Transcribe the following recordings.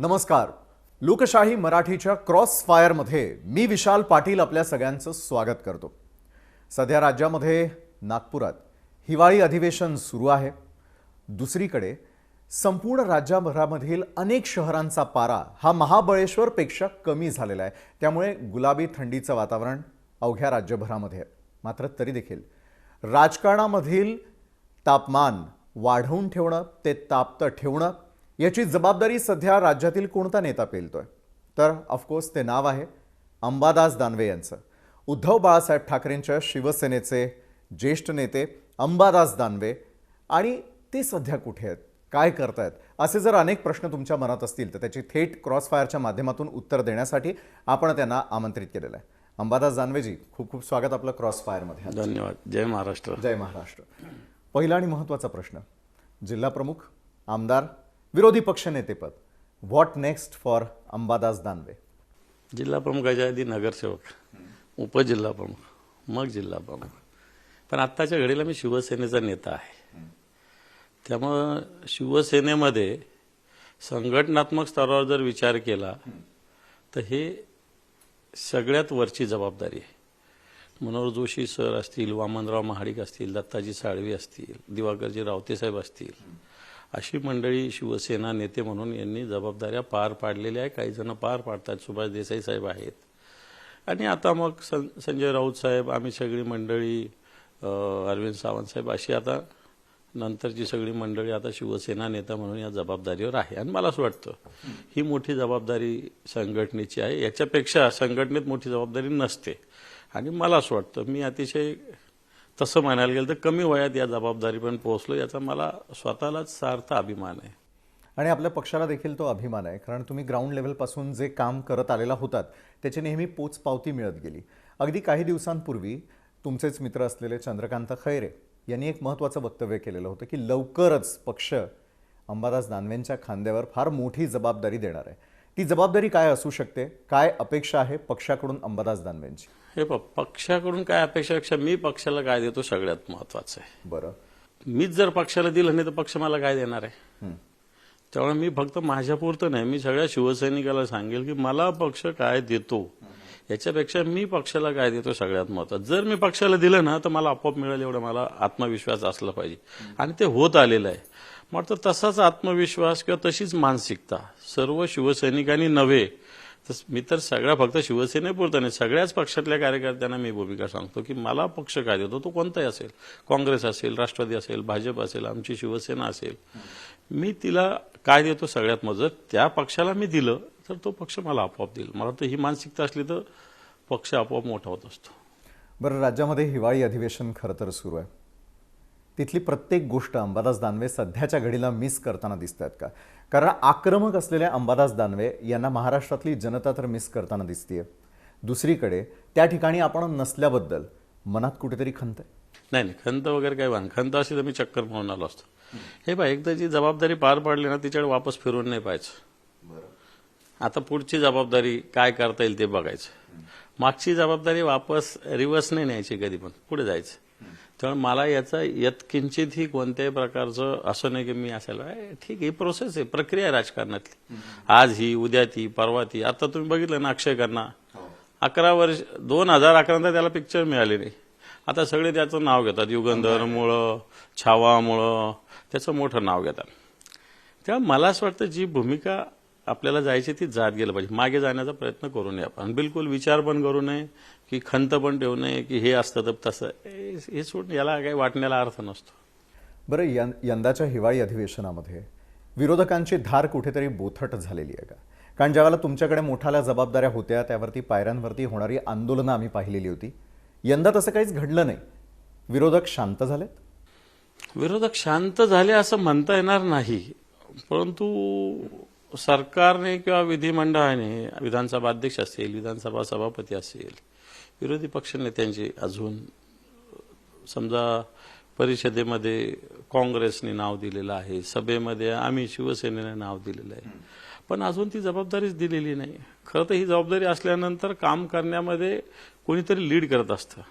नमस्कार. लोकशाही मराठीच्या क्रॉस फायरमध्ये मी विशाल पाटील आपल्या सगळ्यांचं स्वागत करतो. सध्या राज्यामध्ये नागपुरात हिवाळी अधिवेशन सुरू आहे. दुसरीकडे संपूर्ण राज्यभरामधील अनेक शहरांचा पारा हा महाबळेश्वरपेक्षा कमी झालेला आहे. त्यामुळे गुलाबी थंडीचं वातावरण अवघ्या राज्यभरामध्ये आहे. मात्र तरी देखील राजकारणामधील तापमान वाढवून ठेवणं, ते तापतं ठेवणं याची जबाबदारी सध्या राज्यातील कोणता नेता पेलतोय? तर ऑफकोर्स ते नाव आहे अंबादास दानवे यांचं. उद्धव बाळासाहेब ठाकरेंच्या शिवसेनेचे ज्येष्ठ नेते अंबादास दानवे. आणि ते सध्या कुठे आहेत, काय करतायत, असे जर अनेक प्रश्न तुमच्या मनात असतील तर त्याची थेट क्रॉसफायरच्या माध्यमातून उत्तर देण्यासाठी आपण त्यांना आमंत्रित केलेलं आहे. अंबादास दानवेजी, खूप खूप स्वागत आपलं क्रॉसफायरमध्ये. धन्यवाद. जय महाराष्ट्र. जय महाराष्ट्र. पहिला आणि महत्त्वाचा प्रश्न, जिल्हा प्रमुख, आमदार, विरोधी पक्षनेतेपद, what next for Ambadas Danve? जिल्हा प्रमुखाच्या आधी नगरसेवक, उपजिल्हा प्रमुख, मग जिल्हा प्रमुख. पण आत्ताच्या घडीला मी शिवसेनेचा नेता आहे. त्यामुळं शिवसेनेमध्ये संघटनात्मक स्तरावर जर विचार केला तर हे सगळ्यात वरची जबाबदारी आहे. मनोहर जोशी सर असतील, वामनराव महाडिक असतील, दत्ताजी साळवी असतील, दिवाकरजी रावतेसाहेब असतील, अशी मंडळी शिवसेना नेते म्हणून यांनी जबाबदाऱ्या पार पाडलेल्या आहे. काही जण पार पाडतात. सुभाष देसाई साहेब आहेत. आणि आता मग संजय राऊत साहेब, आम्ही सगळी मंडळी, अरविंद सावंत साहेब, अशी आता नंतरची सगळी मंडळी आता शिवसेना नेता म्हणून या जबाबदारीवर आहे. आणि मला असं वाटतं ही मोठी जबाबदारी संघटनेची आहे. याच्यापेक्षा संघटनेत मोठी जबाबदारी नसते. आणि मला असं वाटतं मी अतिशय तसं म्हणायला गेलं तर कमी वयात या जबाबदारीपर्यंत पोहोचलो, याचा मला स्वतःलाच सार्थ अभिमान आहे. आणि आपल्या पक्षाला देखील तो अभिमान आहे, कारण तुम्ही ग्राउंड लेव्हलपासून जे काम करत आलेला होतात त्याची नेहमी पोचपावती मिळत गेली. अगदी काही दिवसांपूर्वी तुमचेच मित्र असलेले चंद्रकांत खैरे यांनी एक महत्त्वाचं वक्तव्य केलेलं होतं की लवकरच पक्ष अंबादास दानवेंच्या खांद्यावर फार मोठी जबाबदारी देणार आहे. ती जबाबदारी काय असू शकते? काय अपेक्षा आहे पक्षाकडून अंबादास दानवेंची? हे पक्षाकडून काय अपेक्षापेक्षा मी पक्षाला काय देतो सगळ्यात महत्वाचं आहे. बरं, मीच जर पक्षाला दिलं नाही तर पक्ष मला काय देणार आहे? त्यामुळे मी फक्त माझ्यापुरतं नाही, मी सगळ्या शिवसैनिकाला सांगेल की मला पक्ष काय देतो याच्यापेक्षा मी पक्षाला काय देतो सगळ्यात महत्वाचं. जर मी पक्षाला दिलं ना तर मला आपोआप मिळेल एवढा मला आत्मविश्वास असला पाहिजे. आणि ते होत आलेलं आहे. मग तसाच आत्मविश्वास किंवा तशीच मानसिकता सर्व शिवसैनिकांनी नव्हे तर मी तर सगळ्या फक्त शिवसेनेपुरतं नाही, सगळ्याच पक्षातल्या कार्यकर्त्यांना मी भूमिका सांगतो की मला पक्ष काय देतो, तो कोणताही असेल, काँग्रेस असेल, राष्ट्रवादी असेल, भाजप असेल, आमची शिवसेना असेल, मी तिला काय देतो सगळ्यात मग जर त्या पक्षाला मी दिलं तर तो पक्ष मला आपोआप देईल. मला तर ही मानसिकता असली तर पक्ष आपोआप मोठा होत असतो. बरं, राज्यामध्ये हिवाळी अधिवेशन खरं तर सुरू आहे. तिथली प्रत्येक गोष्ट अंबादास दानवे सध्याच्या घडीला मिस करताना दिसत आहेत का? कारण आक्रमक असलेल्या अंबादास दानवे यांना महाराष्ट्रातली जनता तर मिस करताना दिसतीये. दुसरीकडे त्या ठिकाणी आपण नसल्याबद्दल मनात कुठेतरी खंत आहे? नाही, खंत वगैरे काही वाण. खंत अशी तर मी चक्कर म्हणून आलो असतो. हे बा, एकदा जी जबाबदारी पार पाडली ना तिच्याकडे वापस फिरून नाही पाहायचं. आता पुढची जबाबदारी काय करता येईल ते बघायचं. मागची जबाबदारी वापस रिव्हर्स नाही न्यायची, कधी पण पुढे जायचं. त्यामुळे मला याचा यत्किंचितही कोणत्याही प्रकारचं असं नाही की मी असायला ठीक आहे, ही प्रोसेस आहे, प्रक्रिया आहे राजकारणातली. आज ही, उद्या ती, परवा ती. आता तुम्ही बघितलं ना अक्षय खन्ना 11 वर्ष 2011 त्याला पिक्चर मिळाले नाही. आता सगळे त्याचं नाव घेतात, युगंधरमुळं, छावामुळं त्याचं मोठं नाव घेतात. तेव्हा मला असं वाटतं जी भूमिका आपल्याला जायची ती जात गेलं पाहिजे. मागे जाण्याचा प्रयत्न करू नये आपण. बिलकुल विचार पण करू नये की खंत पण ठेवू नये की हे असतं तर तसं. हे सोडून याला काही वाटण्याला अर्थ नसतो. बरं, यंदाच्या हिवाळी अधिवेशनामध्ये विरोधकांची धार कुठेतरी बोथट झालेली आहे का? कारण ज्यावेळेला तुमच्याकडे मोठ्या जबाबदाऱ्या होत्या त्यावरती पायऱ्यांवरती होणारी आंदोलनं आम्ही पाहिलेली होती. यंदा तसं काहीच घडलं नाही. विरोधक शांत झालेत? विरोधक शांत झाले असं म्हणता येणार नाही. परंतु सरकारने किंवा विधिमंडळाने, विधानसभा अध्यक्ष असेल, विधानसभा सभापती असेल, विरोधी पक्षनेत्यांची अजून समजा परिषदेमध्ये काँग्रेसने नाव दिलेलं आहे, सभेमध्ये आम्ही शिवसेनेने नाव दिलेलं आहे, पण अजून ती जबाबदारीच दिलेली नाही. खरं तर ही जबाबदारी असल्यानंतर काम करण्यामध्ये कोणीतरी लीड करत असतं.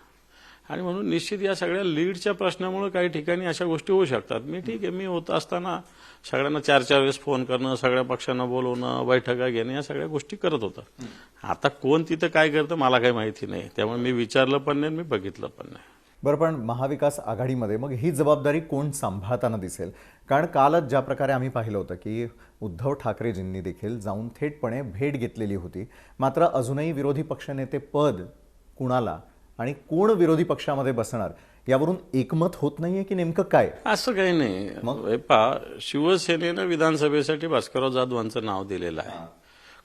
आणि म्हणून निश्चित या सगळ्या लीडच्या प्रश्नामुळे काही ठिकाणी अशा गोष्टी होऊ शकतात. मी होत असताना सगळ्यांना 4-4 वेळेस फोन करणं, सगळ्या पक्षांना बोलवणं, बैठका घेणं, या सगळ्या गोष्टी करत होता. आता कोण तिथं काय करतं मला काही माहिती नाही, त्यामुळे मी विचारलं पण नाही, मी बघितलं पण नाही. बरं, पण महाविकास आघाडीमध्ये मग ही जबाबदारी कोण सांभाळताना दिसेल? कारण कालच ज्या प्रकारे आम्ही पाहिलं होतं की उद्धव ठाकरेजींनी देखील जाऊन थेटपणे भेट घेतलेली होती, मात्र अजूनही विरोधी पक्षनेते पद कुणाला आणि कोण विरोधी पक्षामध्ये बसणार यावरून एकमत होत नाहीये की नेमकं काय? असं काही नाही. शिवसेनेनं विधानसभेसाठी भास्करराव जाधवांचं नाव दिलेलं आहे,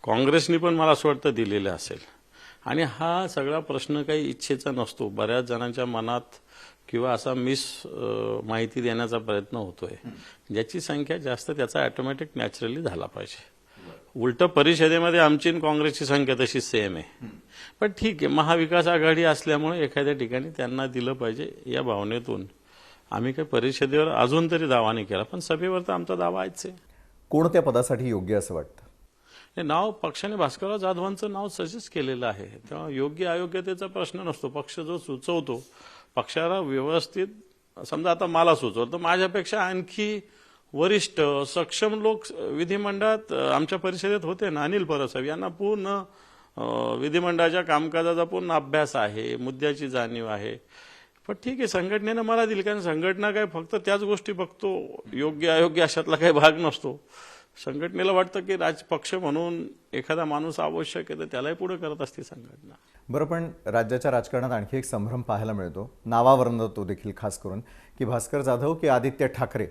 काँग्रेसनी पण मला असं वाटतं दिलेलं असेल. आणि हा सगळा प्रश्न काही इच्छेचा नसतो, बऱ्याच जणांच्या मनात किंवा असा माहिती देण्याचा प्रयत्न होतोय. ज्याची संख्या जास्त त्याचा ऑटोमॅटिक नॅचरली झाला पाहिजे. उलट परिषदेमध्ये आमची आणि काँग्रेसची संख्या तशी सेम आहे, पण ठीक आहे, महाविकास आघाडी असल्यामुळे एखाद्या ठिकाणी त्यांना दिलं पाहिजे या भावनेतून आम्ही काही परिषदेवर अजून तरी दावा नाही केला, पण सभेवर तर आमचा दावा आहेच आहे. कोणत्या पदासाठी योग्य असं वाटतं? हे नाव पक्षाने भास्करराव जाधवांचं नाव सजेस्ट केलेलं आहे, तेव्हा योग्य अयोग्यतेचा प्रश्न नसतो. पक्ष जो सुचवतो, पक्षाला व्यवस्थित, समजा आता मला सुचवलं तर माझ्यापेक्षा आणखी वरिष्ठ सक्षम लोक विधिमंडळात आमच्या परिषदेत होते ना. अनिल परब यांना पूर्ण विधिमंडळाच्या कामकाजाचा पूर्ण अभ्यास आहे, मुद्द्याची जाणीव आहे. पण ठीक आहे, संघटनेनं मला दिली, कारण संघटना काय फक्त त्याच गोष्टी बघतो, योग्य अयोग्य अशातला काही भाग नसतो. संघटनेला वाटतं की राजपक्ष म्हणून एखादा माणूस आवश्यक आहे तर त्यालाही पुढे करत असते संघटना. बरं, पण राज्याच्या राजकारणात आणखी एक संभ्रम पाहायला मिळतो, नावावरून तो देखील खास करून, की भास्कर जाधव की आदित्य ठाकरे.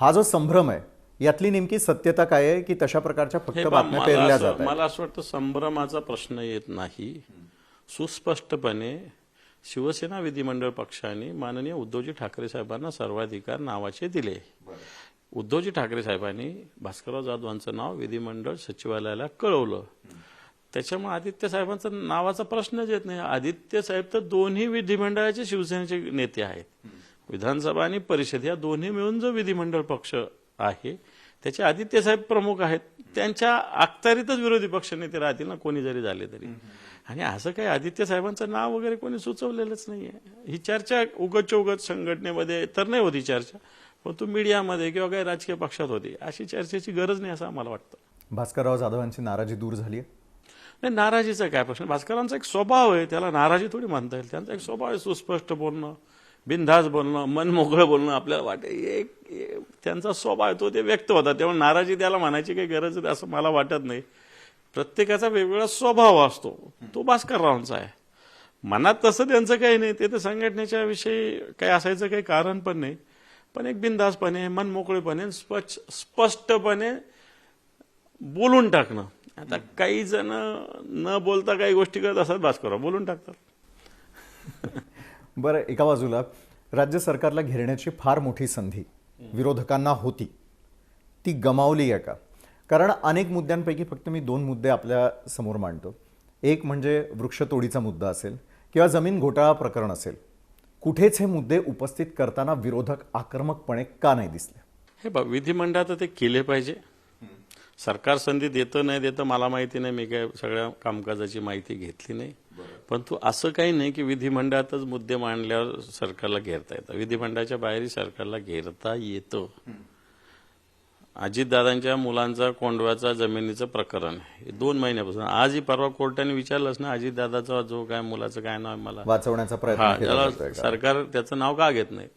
हा जो संभ्रम आहे यातली नेमकी सत्यता काय आहे की तशा प्रकारच्या फक्त बातम्या पेरल्या जातात? मला असं वाटतं संभ्रमाचा प्रश्न येत नाही. सुस्पष्टपणे शिवसेना विधिमंडळ पक्षाने माननीय उद्धवजी ठाकरे साहेबांना सर्वाधिकार नावाचे दिले. उद्धवजी ठाकरे साहेबांनी भास्करराव जाधवांचं नाव विधिमंडळ सचिवालयाला कळवलं, त्याच्यामुळे आदित्य साहेबांचं नावाचा प्रश्नच येत नाही. आदित्य साहेब तर दोन्ही विधिमंडळाचे शिवसेनेचे नेते आहेत. विधानसभा आणि परिषद या दोन्ही मिळून जो विधिमंडळ पक्ष आहे त्याचे आदित्य साहेब प्रमुख आहेत. त्यांच्या अखत्यारीतच विरोधी पक्ष नेते राहतील ना, कोणी जरी झाले तरी. आणि असं काही आदित्य साहेबांचं नाव वगैरे कोणी सुचवलेलंच नाहीये. ही चर्चा उगतच्या उगत संघटनेमध्ये तर नाही होती चर्चा, पण तो मीडियामध्ये किंवा काही राजकीय पक्षात होती. अशी चर्चेची गरज नाही असं आम्हाला वाटतं. भास्करराव जाधवांची नाराजी दूर झाली आहे? नाही, नाराजीचा काय प्रश्न. भास्करांचा एक स्वभाव आहे, त्याला नाराजी थोडी म्हणता येईल. त्यांचा एक स्वभाव आहे सुस्पष्ट बोलणं, बिनधास्त बोलणं, मन मोकळं बोलणं. आपल्याला वाटतं त्यांचा स्वभाव आहे, तो ते व्यक्त होता, त्यामुळे नाराजी त्याला म्हणायची काही गरज आहे असं मला वाटत नाही. प्रत्येकाचा वेगवेगळा स्वभाव असतो, तो भास्कररावांचा आहे. मनात तसं त्यांचं काही नाही, ते तर संघटनेच्या विषयी काही असायचं काही कारण पण नाही. पण एक बिनधास्तपणे, मन मोकळेपणे, स्पष्टपणे बोलून टाकणं. आता काही जण न बोलता काही गोष्टी करत असतात, भास्करराव बोलून टाकतात. बरं, एका बाजूला राज्य सरकारला घेरण्याची फार मोठी संधी विरोधकांना होती, ती गमावली आहे का? कारण अनेक मुद्द्यांपैकी फक्त मी 2 मुद्दे आपल्या समोर मांडतो. एक म्हणजे वृक्षतोडीचा मुद्दा असेल किंवा जमीन घोटाळा प्रकरण असेल. कुठेच हे मुद्दे उपस्थित करताना विरोधक आक्रमकपणे का नाही दिसले? हे विधिमंडळात ते केले पाहिजे. सरकार संधी देतं नाही देतं मला माहिती नाही, मी काय सगळ्या कामकाजाची माहिती घेतली नाही. पण तू असं काही नाही की विधिमंडळातच मुद्दे मांडल्यावर सरकारला घेरता येतं. विधिमंडळाच्या बाहेरही सरकारला घेरता येतं. अजितदादांच्या मुलांचा कोंडव्याचा जमिनीचं प्रकरण हे 2 महिन्यापासून, आजही परवा कोर्टाने विचारलंच ना अजितदादाचा जो काय मुलाचं काय नाव मला वाचवण्याचा प्रयत्न केला. सरकार त्याचं नाव का घेत नाही?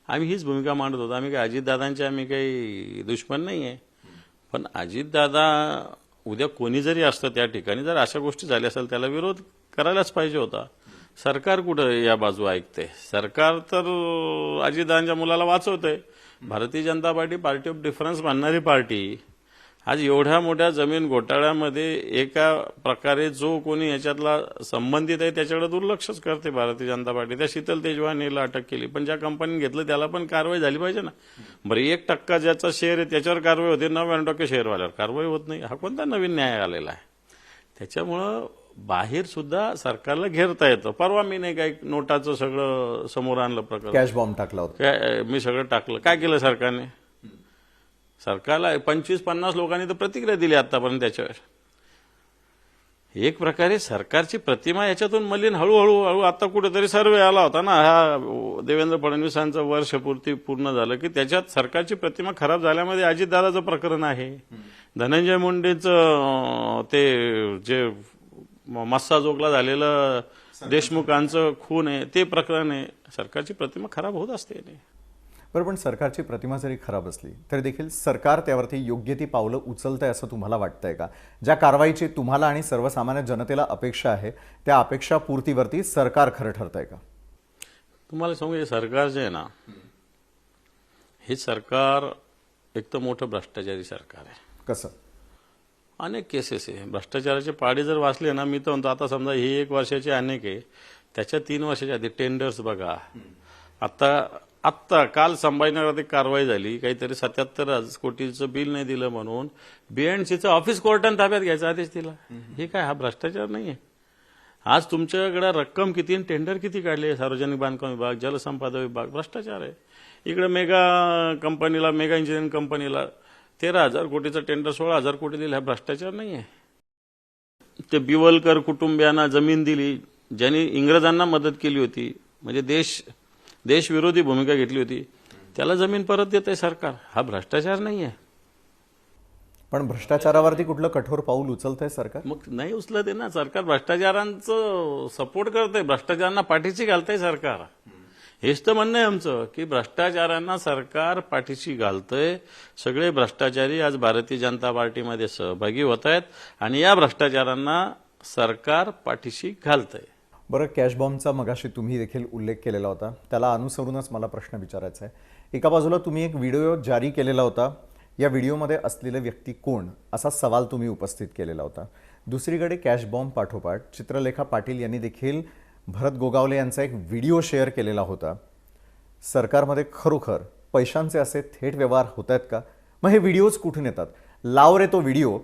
आम्ही हीच भूमिका मांडत होतो. आम्ही काही अजितदादांचे आम्ही काही दुश्मन नाही आहे, पण अजितदादा उद्या कोणी जरी असतं त्या ठिकाणी, जर अशा गोष्टी झाल्या असेल त्याला विरोध करायलाच पाहिजे होता. सरकार कुठं या बाजू ऐकते? सरकार तर अजितदादांच्या मुलाला वाचवतंय. Bharatiya Janata party of difference म्हणणारी party आज एवढ्या मोठ्या जमीन घोटाळ्यामध्ये एका प्रकारे जो कोणी याच्यातला संबंधित आहे त्याच्याकडे दुर्लक्षच करते भारतीय जनता पार्टी. त्या शीतल तेजवानीला अटक केली, पण ज्या कंपनीने घेतलं त्याला पण कारवाई झाली पाहिजे ना. बरं, 1% ज्याचा शेअर आहे त्याच्यावर कारवाई होते, 99% शेअरवाल्यावर कारवाई होत नाही. हा कोणता नवीन न्याय आलेला आहे? त्याच्यामुळं बाहेर सुद्धा सरकारला घेरता येतं. परवा मी नाही काही नोटाचं सगळं समोर आणलं प्रकरण, कॅश बॉम्ब टाकला होता, मी सगळं टाकलं. काय केलं सरकारने? सरकारला 25-50 लोकांनी तर प्रतिक्रिया दिली आतापर्यंत त्याच्यावर. एक प्रकारे सरकारची प्रतिमा याच्यातून मलिन हळूहळू आता कुठेतरी सर्वे आला होता ना, हा देवेंद्र फडणवीसांचं वर्षपूर्ती पूर्ण झालं की त्याच्यात सरकारची प्रतिमा खराब झाल्यामध्ये अजितदादाचं प्रकरण आहे, धनंजय मुंडेचं ते जे मस्साजोगला झालेलं देशमुखांचं खून आहे ते प्रकरण आहे. सरकारची प्रतिमा खराब होत असते. बरं, पण सरकारची प्रतिमा जरी खराब असली तरी देखील सरकार त्यावरती योग्य ती पावलं उचलतंय असं तुम्हाला वाटतंय का? ज्या कारवाईची तुम्हाला आणि सर्वसामान्य जनतेला अपेक्षा आहे त्या अपेक्षा पूर्तीवरती सरकार खरं ठरतंय का? तुम्हाला सांगू, हे सरकार जे आहे ना, हे सरकार एक तर मोठं भ्रष्टाचारी सरकार आहे. कसं? अनेक केसेस आहे भ्रष्टाचाराचे पाडे जर वाचले ना, मी तर म्हणतो आता समजा ही 1 वर्षाची अनेक आहे, त्याच्या 3 वर्षाच्या आधी टेंडर्स बघा. आत्ता काल संभाजीनगरात एक कारवाई झाली, काहीतरी 77 कोटीचं बिल नाही दिलं म्हणून बीएनसीचं ऑफिस कोर्टाने ताब्यात घ्यायचा आदेश दिला. हे काय, हा भ्रष्टाचार नाहीये? आज तुमच्याकडे रक्कम किती आणि टेंडर किती काढले? सार्वजनिक बांधकाम विभाग, जलसंपदा विभाग, भ्रष्टाचार आहे. इकडे मेगा इंजिनिअरिंग कंपनीला 13,000 कोटीचं टेंडर 16,000 कोटी दिले. हा भ्रष्टाचार नाहीये? ते बिवलकर कुटुंबियांना जमीन दिली, ज्यांनी इंग्रजांना मदत केली होती, म्हणजे देशविरोधी भूमिका घेतली होती, त्याला जमीन परत देत आहे सरकार. हा भ्रष्टाचार नाहीये? पण भ्रष्टाचारावरती कुठलं कठोर पाऊल उचलतंय सरकार? मग नाही उचलत आहे ना. सरकार भ्रष्टाचारांचं सपोर्ट करतंय, भ्रष्टाचारांना पाठीशी घालतंय सरकार. हेच तर म्हणणं आहे आमचं की भ्रष्टाचारांना सरकार पाठीशी घालतंय. सगळे भ्रष्टाचारी आज भारतीय जनता पार्टीमध्ये सहभागी होत आहेत आणि या भ्रष्टाचारांना सरकार पाठीशी घालतंय. बरं, कॅश बॉम्बचा मगाशी तुम्ही देखील उल्लेख केलेला होता, त्याला अनुसरूनच मला प्रश्न विचारायचा आहे. एका बाजूला तुम्ही एक व्हिडिओ जारी केलेला होता, या व्हिडिओमध्ये असलेले व्यक्ती कोण असा सवाल तुम्ही उपस्थित केलेला होता. दुसरीकडे कॅश बॉम्ब पाठोपाठ चित्रलेखा पाटील यांनी देखील भरत गोगावले यांचा एक व्हिडिओ शेअर केलेला होता. सरकारमध्ये खरोखर पैशांचे असे थेट व्यवहार होत आहेत का? मग हे व्हिडिओज कुठून येतात? लाव रे तो व्हिडिओ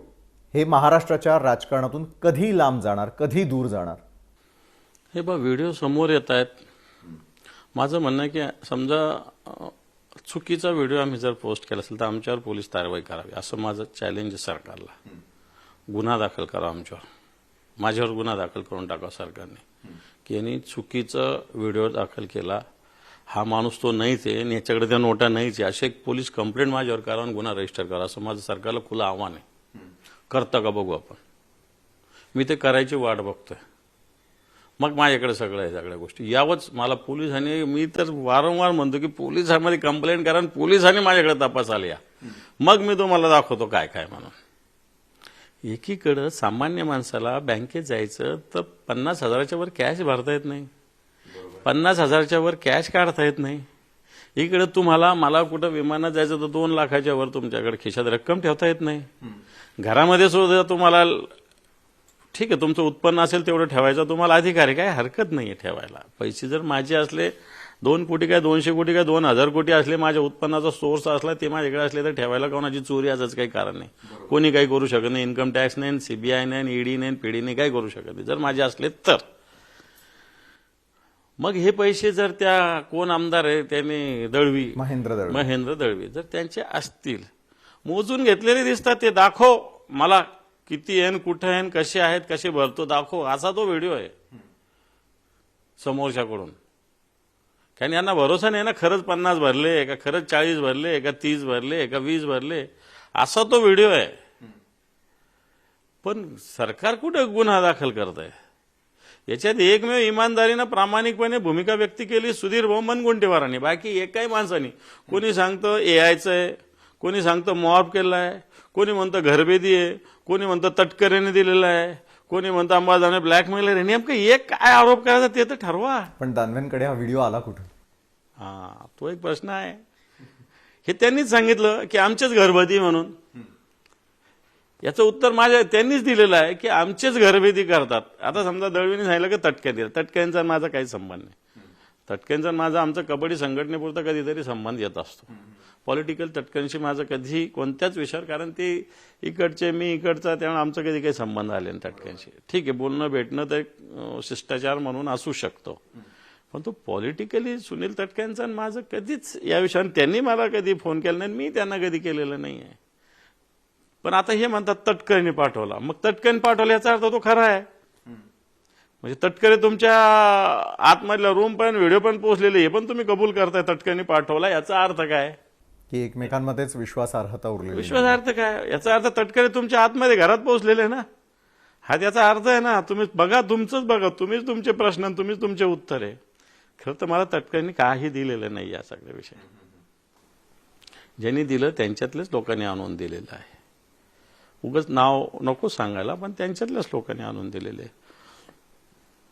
हे महाराष्ट्राच्या राजकारणातून कधी लांब जाणार, कधी दूर जाणार? हे बा, व्हिडिओ समोर येत आहेत. माझं म्हणणं आहे की समजा चुकीचा व्हिडिओ आम्ही जर पोस्ट केला असेल तर आमच्यावर पोलीस कारवाई करावी, असं माझं चॅलेंज आहे सरकारला. गुन्हा दाखल करा आमच्यावर, माझ्यावर गुन्हा दाखल करून टाका सरकारने की यांनी चुकीचा व्हिडिओ दाखल केला, हा माणूस तो नाहीच आहे आणि याच्याकडे त्या नोटा नाहीच आहे, अशी एक पोलीस कंप्लेंट माझ्यावर करा आणि गुन्हा रजिस्टर करा, असं माझं सरकारला खुलं आव्हान आहे. करता का बघू आपण. मी ते करायची वाट बघतोय. मग माझ्याकडे सगळं आहे, सगळ्या गोष्टी यावंच. मला पोलिसांनी, मी तर वारंवार म्हणतो की पोलिसांमध्ये कंप्लेंट करा आणि पोलिसांनी माझ्याकडे तपासायला या, मग मी तुम्हाला दाखवतो काय काय म्हणून. एकीकडं सामान्य माणसाला बँकेत जायचं तर 50,000च्या वर कॅश भरता येत नाही, 50,000च्या वर कॅश काढता येत नाही. इकडे मला कुठं विमानात जायचं तर 2 लाखाच्या वर तुमच्याकडे खिशात रक्कम ठेवता येत नाही. घरामध्ये सुद्धा तुम्हाला ठीक आहे, तुमचं उत्पन्न असेल तेवढं ठेवायचं तुम्हाला अधिकार आहे, काय हरकत नाही ठेवायला. पैसे जर माझे असले 2 कोटी काय 200 कोटी काय 2,000 कोटी असले, माझ्या उत्पन्नाचा सोर्स असला, ते माझ्याकडे असले तर ठेवायला कोणाची चोरी आजच काही कारण नाही. कोणी काही करू शकत नाही. इन्कम टॅक्स नाही, सीबीआय नाही, ईडी नाही, पीडी नाही, काही करू शकत नाही जर माझे असले तर. मग हे पैसे जर त्या कोण आमदार आहे त्याने दळवी, महेंद्र दळवी, जर त्यांचे असतील, मोजून घेतलेले दिसतात, ते दाखव मला किती आहे, कुठे आहे, कसे आहेत, कसे भरतो दाखव, असा तो व्हिडिओ आहे समोरच्याकडून. कारण यांना भरोसा नाही ना, खरंच 50 भरले का, खरंच 40 भरले का, 30 भरले का, 20 भरले, असा तो व्हिडिओ आहे. पण सरकार कुठं गुन्हा दाखल करत आहे? याच्यात एकमेव इमानदारीनं प्रामाणिकपणे भूमिका व्यक्त केली सुधीर भाऊ मुनगंटीवारांनी, बाकी एकाही माणसानी. कोणी सांगतं एआयचं आहे, कोणी सांगतं मॉब केलं आहे, कोणी म्हणतं घरभेदी आहे, कोणी म्हणतं तटकरेने दिलेलं आहे, कोणी म्हणतं अंबादाने ब्लॅकमेलर आहे. नेमकं एक काय आरोप करायचा ते तर ठरवा. पण दानवेंकडे हा व्हिडिओ आला कुठून? तो एक प्रश्न आहे. हे त्यांनीच सांगितलं की आमचेच घरभेदी म्हणून. याचं उत्तर त्यांनीच दिलेलं आहे की आमचेच घरभेदी करतात. आता समजा दळवीने सांगितलं की तटक्या दिला, तटक्यांचा माझा काही संबंध नाही. तटक्यांचा माझा आमचा कबड्डी संघटनेपुरता कधीतरी संबंध येत असतो. पॉलिटिकल तटक्यांशी माझं कधी कोणत्याच विषयावर, कारण ते इकडचे मी इकडचा, त्यामुळे आमचा कधी काही संबंध आले नाही तटक्यांशी. ठीक आहे, बोलणं भेटणं तर एक शिष्टाचार म्हणून असू शकतो, पण तो पॉलिटिकली सुनील तटक्यांचा माझं कधीच या विषयावर त्यांनी मला कधी फोन केला नाही, मी त्यांना कधी केलेलं नाही आहे. पण आता हे म्हणतात तटकरीने पाठवला. मग तटकरीने पाठवला याचा अर्थ तो खरा आहे. म्हणजे तटकरे तुमच्या आतमधल्या रूम पण व्हिडिओ पण पोहोचलेले हे पण तुम्ही कबूल करताय तटकरीने पाठवला. याचा अर्थ काय? की एकमेकांमध्येच विश्वासार्हता उरलेली विश्वासार्थ काय? याचा अर्थ तटकरे तुमच्या आतमध्ये घरात पोहोचलेले ना. हा त्याचा अर्थ आहे ना. तुम्ही बघा, तुमचंच बघा, तुम्हीच तुमचे प्रश्न, तुम्हीच तुमचे उत्तर आहे. खरं तर मला तटकरेंनी काही दिलेलं नाही या सगळ्या विषय. ज्यांनी दिलं त्यांच्यातलेच लोकांनी आणून दिलेलं आहे. उगाच नाव नको सांगायला, पण त्यांच्यातल्याच लोकांनी आणून दिलेले.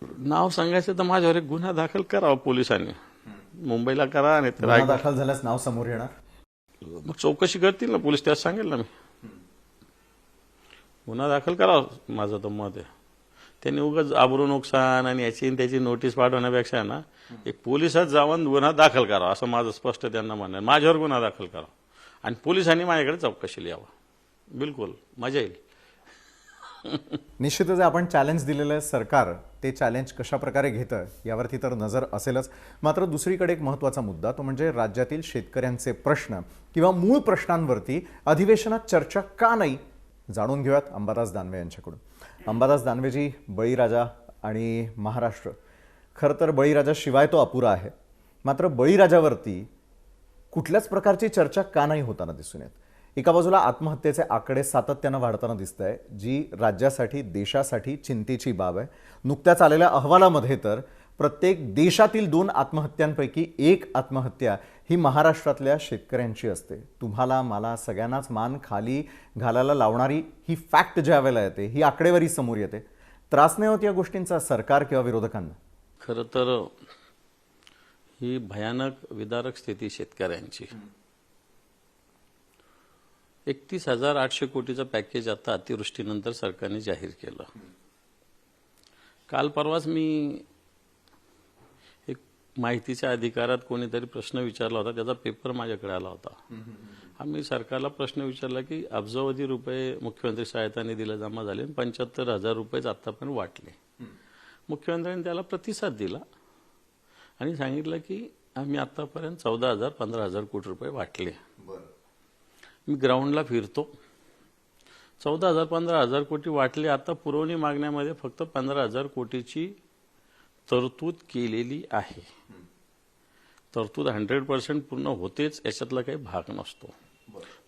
नाव सांगायचं तर माझ्यावर एक गुन्हा दाखल करावा पोलिसांनी. मुंबईला करा आणि गुन्हा दाखल झाल्यास नाव समोर येणार. मग चौकशी करतील ना पोलीस, त्याच सांगेल ना मी. गुन्हा दाखल करावा माझं तर मत आहे. त्यांनी उगाच आबरू नुकसान आणि याची त्याची नोटीस पाठवण्यापेक्षा ना एक पोलिसात जाऊन गुन्हा दाखल करावा असं माझं स्पष्ट त्यांना म्हणणं आहे. माझ्यावर गुन्हा दाखल करावा आणि पोलिसांनी माझ्याकडे चौकशीला यावं. बिलकुल मजा येईल. निश्चितच आपण चॅलेंज दिलेलं आहे. सरकार ते चॅलेंज कशा प्रकारे घेतं यावरती तर नजर असेलच. मात्र दुसरीकडे एक महत्त्वाचा मुद्दा, तो म्हणजे राज्यातील शेतकऱ्यांचे प्रश्न किंवा मूळ प्रश्नांवरती अधिवेशनात चर्चा का नाही, जाणून घेऊयात अंबादास दानवे यांच्याकडून. अंबादास दानवेजी, बळीराजा आणि महाराष्ट्र, खरं तर बळीराजाशिवाय तो अपुरा आहे. मात्र बळीराजावरती कुठल्याच प्रकारची चर्चा का नाही होताना दिसून येत. एका बाजूला आत्महत्येचे आकडे सातत्यानं वाढताना दिसत आहे, जी राज्यासाठी, देशासाठी चिंतेची बाब आहे. नुकत्याच आलेल्या अहवालामध्ये तर प्रत्येक देशातील 2 आत्महत्यांपैकी 1 आत्महत्या ही महाराष्ट्रातल्या शेतकऱ्यांची असते. तुम्हाला, मला, सगळ्यांनाच मान खाली घालायला लावणारी ही फॅक्ट ज्या वेळेला येते, ही आकडेवारी समोर येते. त्रास नाही होत या गोष्टींचा सरकार किंवा विरोधकांना? खरं तर ही भयानक विदारक स्थिती शेतकऱ्यांची. 31,800 कोटीचं पॅकेज आता अतिवृष्टीनंतर सरकारने जाहीर केलं. काल परवाच मी एक माहितीच्या अधिकारात कोणीतरी प्रश्न विचारला होता, त्याचा पेपर माझ्याकडे आला होता. आम्ही सरकारला प्रश्न विचारला की अब्जावधी रुपये मुख्यमंत्री सहायता निधीला जमा झाले, 75,000 रुपयेच आतापर्यंत वाटले. मुख्यमंत्र्यांनी त्याला प्रतिसाद दिला आणि सांगितलं की आम्ही आतापर्यंत 14,000 15,000 कोटी रुपये वाटले. मी ग्राउंडला फिरतो, 14,000 15,000 कोटी वाटले. आता पुरवणी मागण्यामध्ये फक्त 15,000 कोटीची तरतूद केलेली आहे. तरतूद 100% पूर्ण होतेच, याच्यातला काही भाग नसतो.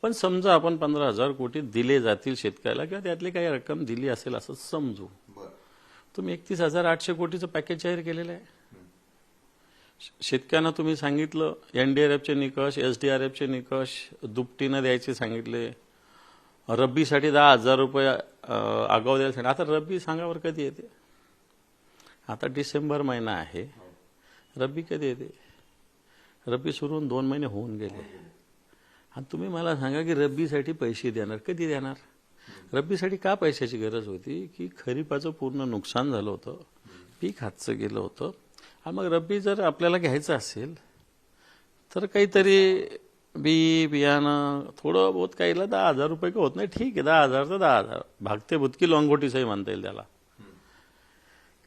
पण समजा आपण 15,000 कोटी दिले जातील शेतकऱ्याला किंवा त्यातली काही रक्कम दिली असेल असं समजू. तुम्ही 31,800 कोटीचं पॅकेज जाहीर केलेलं आहे. शेतकऱ्यांना तुम्ही सांगितलं NDRFचे निकष, SDRFचे निकष दुपटीनं द्यायचे सांगितले. रब्बीसाठी 10,000 रुपये आगाऊ द्यायला सांगितलं. आता रब्बी सांगावर कधी येते? आता डिसेंबर महिना आहे, रब्बी कधी येते? रब्बी सुरू होऊन 2 महिने होऊन गेले आणि तुम्ही मला सांगा की रब्बीसाठी पैसे देणार कधी देणार? रब्बीसाठी का पैशाची गरज होती की खरीपाचं पूर्ण नुकसान झालं होतं, पीक हातचं गेलं होतं. आणि मग रब्बी जर आपल्याला घ्यायचं असेल तर काहीतरी बियाणं थोडं बहुत काहीला 10,000 रुपये का होत नाही. ठीक आहे, 10,000 तर 10,000, भागते बुतकी लंगोटीसही म्हणता येईल त्याला.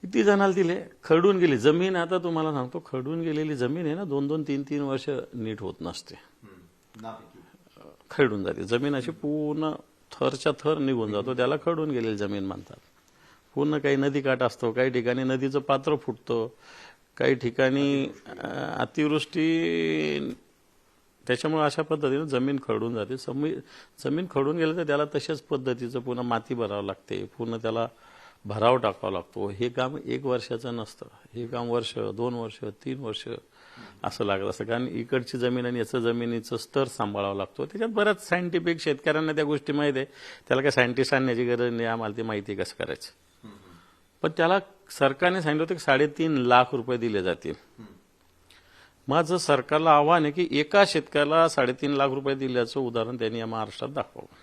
किती जणाला दिले? खरडून गेली जमीन. आता तुम्हाला सांगतो, खरडून गेलेली जमीन आहे ना 2-2, 3-3 वर्ष नीट होत नसते, खरडून जाते जमीन. अशी पूर्ण थरच्या थर निघून जातो, त्याला खरडून गेलेली जमीन म्हणतात. पूर्ण काही नदीकाठ असतो, काही ठिकाणी नदीचं पात्र फुटतं, काही ठिकाणी अतिवृष्टी, त्याच्यामुळे अशा पद्धतीने जमीन खरडून जाते. जमीन खरडून गेलं तर त्याला तशाच पद्धतीचं पुन्हा माती भरावं लागते, पूर्ण त्याला भराव टाकावा लागतो. हे काम 1 वर्षाचं नसतं, हे काम वर्ष, 2 वर्ष, 3 वर्ष असं लागत असतं. कारण इकडची जमीन आणि याचं जमिनीचं स्तर सांभाळावं लागतो. त्याच्यात बऱ्याच सायंटिफिक, शेतकऱ्यांना त्या गोष्टी माहीत आहे, त्याला काय सायंटिस्ट आणण्याची गरज नाही, आम्हाला ती माहिती कसं करायचं. पण त्याला सरकारने सांगितलं होतं की 3.5 लाख रुपये दिले जातील. माझं सरकारला आव्हान आहे की एका शेतकऱ्याला 3.5 लाख रुपये दिल्याचं उदाहरण त्यांनी या महाराष्ट्रात दाखवावं.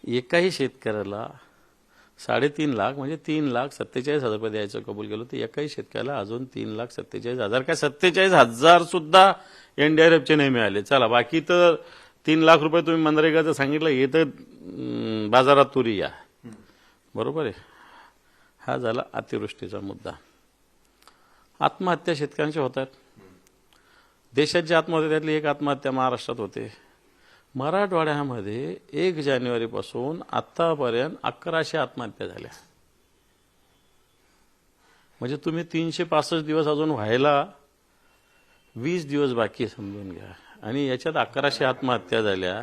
एकाही शेतकऱ्याला 3.5 लाख म्हणजे 3,47,000 रुपये द्यायचं कबूल केलं. तर एकाही शेतकऱ्याला अजून 3,47,000 काय 47,000 सुद्धा NDRFचे नाही मिळाले. चला, बाकी तर 3 लाख रुपये तुम्ही मनरेगाचं सांगितलं, हे तर बाजारात तुरी या, बरोबर आहे. हा झाला अतिवृष्टीचा मुद्दा. आत्महत्या शेतकऱ्यांच्या होत आहेत. देशात जी आत्महत्या त्यातली 1 आत्महत्या महाराष्ट्रात होते. मराठवाड्यामध्ये 1 जानेवारीपासून आत्तापर्यंत 1100 आत्महत्या झाल्या. म्हणजे तुम्ही 365 दिवस अजून व्हायला 20 दिवस बाकी आहे समजून घ्या. आणि याच्यात 1100 आत्महत्या झाल्या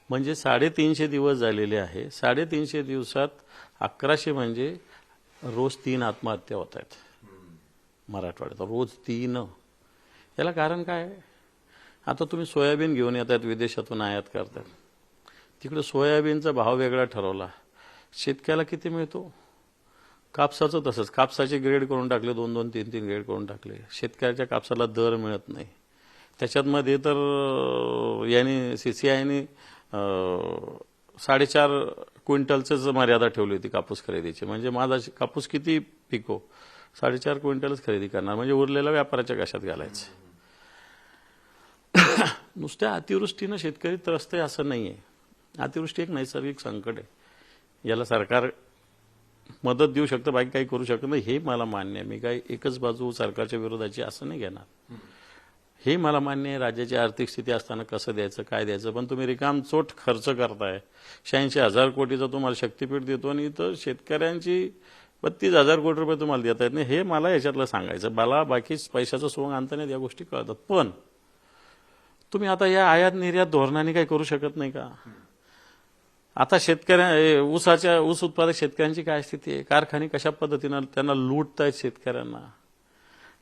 म्हणजे 350 दिवस झालेले आहे. 350 दिवसात 1100 म्हणजे रोज 3 आत्महत्या होत आहेत मराठवाड्यात, रोज 3. याला कारण काय आहे? आता तुम्ही सोयाबीन घेऊन येतात, विदेशातून आयात करतात. तिकडे सोयाबीनचा भाव वेगळा ठरवला, शेतकऱ्याला किती मिळतो? कापसाचं तसंच, कापसाचे ग्रेड करून टाकले, 2-2, 3-3 ग्रेड करून टाकले. शेतकऱ्याच्या कापसाला दर मिळत नाही. त्याच्यात मध्ये तर याने CCIने 4.5 क्विंटलचंच मर्यादा ठेवली होती कापूस खरेदीची. म्हणजे माझा कापूस किती पिको 4.5 क्विंटलच खरेदी करणार, म्हणजे उरलेल्या व्यापाराच्या घशात घालायचं. नुसत्या अतिवृष्टीनं शेतकरी त्रस्त आहे असं नाहीये. अतिवृष्टी एक नैसर्गिक संकट आहे, याला सरकार मदत देऊ शकतं, बाकी काही करू शकत नाही, हे मला मान्य आहे. मी काही एकच बाजू सरकारच्या विरोधाची असं नाही घेणार, हे मला मान्य आहे. राज्याची आर्थिक स्थिती असताना कसं द्यायचं, काय द्यायचं. पण तुम्ही रिकामचोट खर्च करताय. 86,000 कोटीचा तुम्हाला शक्तीपीठ देतो आणि इथं शेतकऱ्यांची 32,000 कोटी रुपये तुम्हाला देता येत नाही. हे मला याच्यातलं सांगायचं. मला बाकी पैशाचं सोंग आणता नाही, या गोष्टी कळतात. पण तुम्ही आता या आयात निर्यात धोरणाने काही करू शकत नाही का? आता ऊस उत्पादक शेतकऱ्यांची काय स्थिती आहे? कारखाने कशा पद्धतीनं त्यांना लूटतायत शेतकऱ्यांना.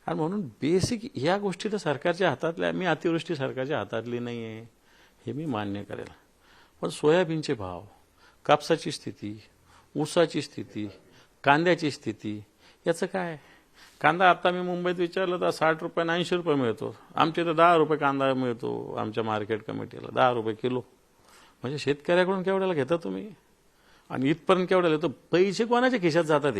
आणि म्हणून बेसिक या गोष्टी तर सरकारच्या हातातल्या. मी अतिवृष्टी सरकारच्या हातातली नाही आहे, हे मी मान्य करेल. पण सोयाबीनचे भाव, कापसाची स्थिती, ऊसाची स्थिती, कांद्याची स्थिती, याचं काय? कांदा आता मी मुंबईत विचारलं तर 60 रुपये 80 रुपये मिळतो. आमच्या इथं 10 रुपये कांदा मिळतो आमच्या मार्केट कमिटीला, 10 रुपये किलो. म्हणजे शेतकऱ्याकडून केवढ्याला घेता तुम्ही आणि इथपर्यंत केवढ्याला येतो? पैसे कोणाच्या खिशात जातात?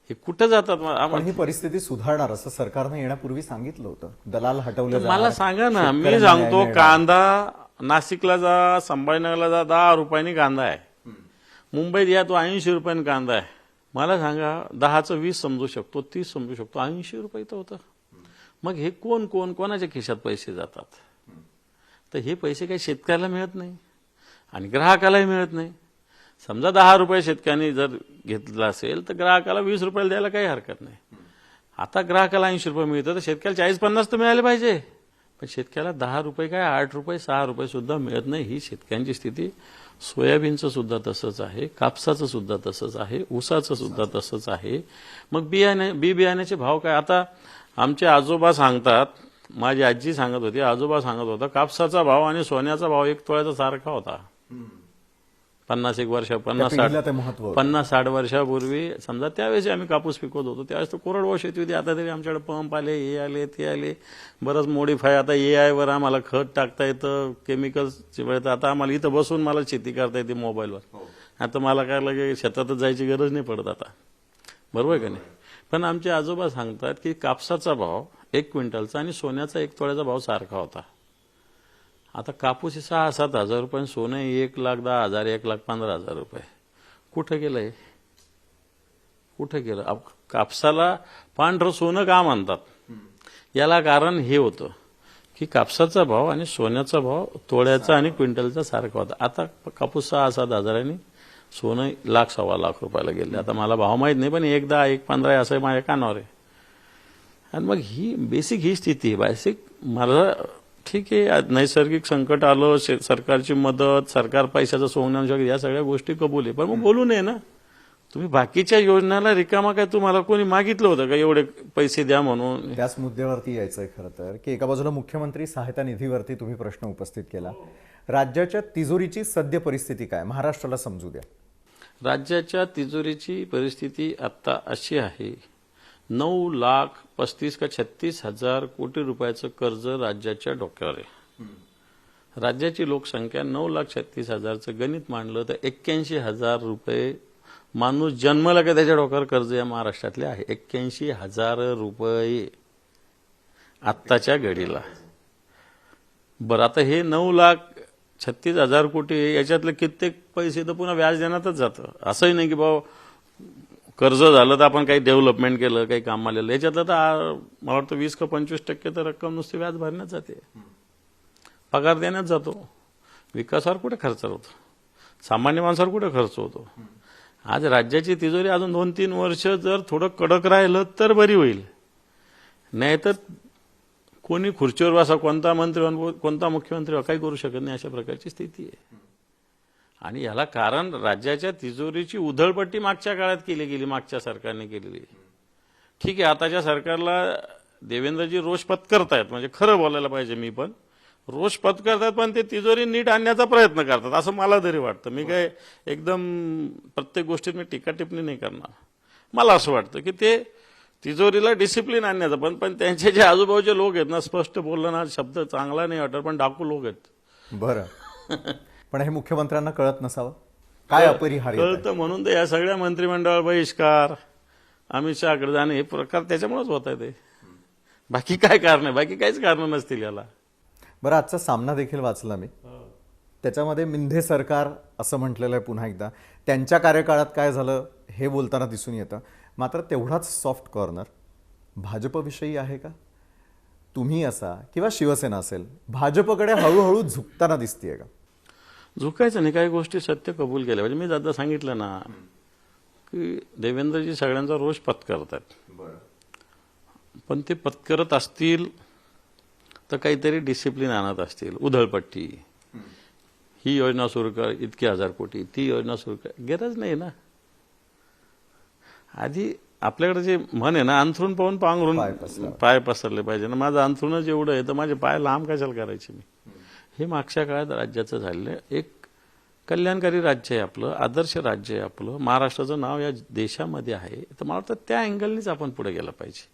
हे कुठं जातात? पण ही परिस्थिती सुधारणार असं सरकारने येण्यापूर्वी सांगितलं होतं. दलाल हटवले जाणार. मला सांगा ना, मी शेतकऱ्यांना सांगतो, न्याय मिळणार. कांदा नाशिकला जा, संभाजीनगरला जा, 10 रुपयांनी कांदा आहे. मुंबईत या तो 80 रुपयांनी कांदा आहे. मला सांगा, 10चं 20 समजू शकतो, 30 समजू शकतो, 80 रुपये तर होतं. मग हे कोणाच्या खिशात पैसे जातात? तर हे पैसे काही शेतकऱ्याला मिळत नाही आणि ग्राहकालाही मिळत नाही. समजा 10 रुपये शेतकऱ्यांनी जर घेतला असेल तर ग्राहकाला 20 रुपयाला द्यायला काही हरकत नाही. आता ग्राहकाला 80 रुपये मिळतं तर शेतकऱ्याला 40-50 तर मिळाले पाहिजे. पण शेतकऱ्याला 10 रुपये काय 8 रुपये 6 रुपये सुद्धा मिळत नाही. ही शेतकऱ्यांची स्थिती. सोयाबीनचं सुद्धा तसंच आहे, कापसाचं सुद्धा तसंच आहे, ऊसाचं सुद्धा तसंच आहे. मग बियाण्याचे भाव काय? आता आमचे आजोबा सांगतात, माझी आजी सांगत होती, आजोबा सांगत होता, कापसाचा भाव आणि सोन्याचा भाव 1 तोळ्याचा सारखा होता. 50-60 वर्षापूर्वी. समजा त्यावेळेस आम्ही कापूस पिकवत होतो, त्यावेळेस तर कोरडवाहू शेती होती. आता तरी आमच्याकडे पंप आले, हे आले, ते आले, बरंच मॉडिफाय. आता AI वर आम्हाला खत टाकता येतं, केमिकल्स मिळतं. आता आम्हाला इथं बसून मला शेती करता येते मोबाईलवर. आता मला काय लागे शेतातच जायची गरज नाही पडत आता, बरोबर का नाही? पण आमचे आजोबा सांगतात की कापसाचा भाव 1 क्विंटलचा आणि सोन्याचा 1 तोळ्याचा भाव सारखा होता. आता कापूस 6-7 हजार रुपये, सोनं 1,10,000, 1,15,000 रुपये. कुठं गेलंय? कुठं गेलं? कापसाला पांढरं सोनं का म्हणतात? याला कारण हे होतं की कापसाचा भाव आणि सोन्याचा भाव तोळ्याचा आणि क्विंटलचा सारखा होता. आता कापूस 6-7 हजारांनी, सोनं 1,00,000-1,15 लाख रुपयाला गेले. आता मला भाव माहीत नाही, पण 1,10,000-1,15,000 असं माझ्या कानावर आहे. आणि मग ही बेसिक ही स्थिती आहे. बेसिक मला ठीक आहे, नैसर्गिक संकट आलं, सरकारची मदत, सरकार पैशाचं सोंग शकत, या सगळ्या गोष्टी कबूल आहे. पण मग बोलू नये ना तुम्ही. बाकीच्या योजनाला रिकामा काय तुम्हाला कोणी मागितलं होतं का एवढे पैसे द्या म्हणून? त्याच मुद्द्यावरती यायचंय खरं तर, की एका बाजूला मुख्यमंत्री सहायता निधीवरती तुम्ही प्रश्न उपस्थित केला. राज्याच्या तिजोरीची सद्य परिस्थिती काय, महाराष्ट्राला समजू द्या. राज्याच्या तिजोरीची परिस्थिती आता अशी आहे, 9,35,000 का 36,000 कोटी रुपयाचं कर्ज राज्याच्या डोक्यावर आहे. राज्याची लोकसंख्या 9,36,000चं गणित मांडलं तर 81,000 रुपये माणूस जन्मला का त्याच्या डोक्यावर कर्ज या महाराष्ट्रातले आहे. 81,000 रुपये आत्ताच्या घडीला. बरं, आता हे 9,36,000 कोटी, याच्यातले कित्येक पैसे तर पुन्हा व्याज देण्यातच जातं. असंही नाही की बाबा कर्ज झालं तर आपण काही डेव्हलपमेंट केलं, काही काम आलेलं. याच्यातलं तर मला वाटतं 20 का 25% तर रक्कम नुसती व्याज भरण्यात जाते. पगार देण्यात जातो. विकासावर कुठे खर्च होतो? सामान्य माणसावर कुठे खर्च होतो? आज राज्याची तिजोरी अजून 2-3 वर्ष जर थोडं कडक राहिलं तर बरी होईल. नाहीतर कोणी खुर्चीवर बसा, कोणता मंत्री व्हा, कोणता मुख्यमंत्री व्हा, काही करू शकत नाही, अशा प्रकारची स्थिती आहे. आणि याला कारण राज्याच्या तिजोरीची उधळपट्टी मागच्या काळात केली गेली, मागच्या सरकारने केलेली. ठीक आहे, आताच्या सरकारला देवेंद्रजी रोष पत्करतायत, म्हणजे खरं बोलायला पाहिजे, मी पण रोष पत्करतात, पण ते तिजोरी नीट आणण्याचा प्रयत्न करतात असं मला तरी वाटतं. मी काय एकदम प्रत्येक गोष्टीत मी टीका टिप्पणी नाही करणार. मला असं वाटतं की ते तिजोरीला डिसिप्लिन आणण्याचं पण त्यांचे जे आजूबाजूचे लोक आहेत ना, स्पष्ट बोललं ना, शब्द चांगला नाही वाटत, पण डाकू लोक आहेत. बरं, पण हे मुख्यमंत्र्यांना कळत नसावं, काय अपरिहार्य आहे? कळतं म्हणून तर या सगळ्या मंत्रिमंडळ बहिष्कार, अमित शहाकडे जाणे, हे प्रकार त्याच्यामुळेच होत आहे. ते बाकी काय कारण आहे? बाकी काहीच कारण नसतील याला. बरं, आजचा सामना देखील वाचला मी, त्याच्यामध्ये मिंधे सरकार असं म्हटलेलं आहे पुन्हा एकदा. त्यांच्या कार्यकाळात काय झालं हे बोलताना दिसून येतं. मात्र तेवढाच सॉफ्ट कॉर्नर भाजपविषयी आहे का? तुम्ही असा किंवा शिवसेना असेल, भाजपकडे हळूहळू झुकताना दिसतीये का? झुकायचं नाही, काही गोष्टी सत्य कबूल केल्या पाहिजे. मी आता सांगितलं ना की देवेंद्रजी सगळ्यांचा रोष पत्करतात, पण ते पत्करत असतील तर काहीतरी डिसिप्लिन आणत असतील. उधळपट्टी, ही योजना सुरू कर, इतके 1000 कोटी, ती योजना सुरू कर, गरज नाही ना. आधी आपल्याकडे जे म्हण आहे ना, अंथरून पाहून पांघरून पाय पसरले पाहिजे ना. माझं अंथरूणच एवढं आहे तर माझे पाय लांब कशाला करायचे मी? हे मागच्या काळात राज्याचं झालेलं एक कल्याणकारी राज्य आहे आपलं, आदर्श राज्य आहे आपलं, महाराष्ट्राचं नाव या देशामध्ये आहे. तर मला वाटतं त्या अँगलनीच आपण पुढे गेलं पाहिजे.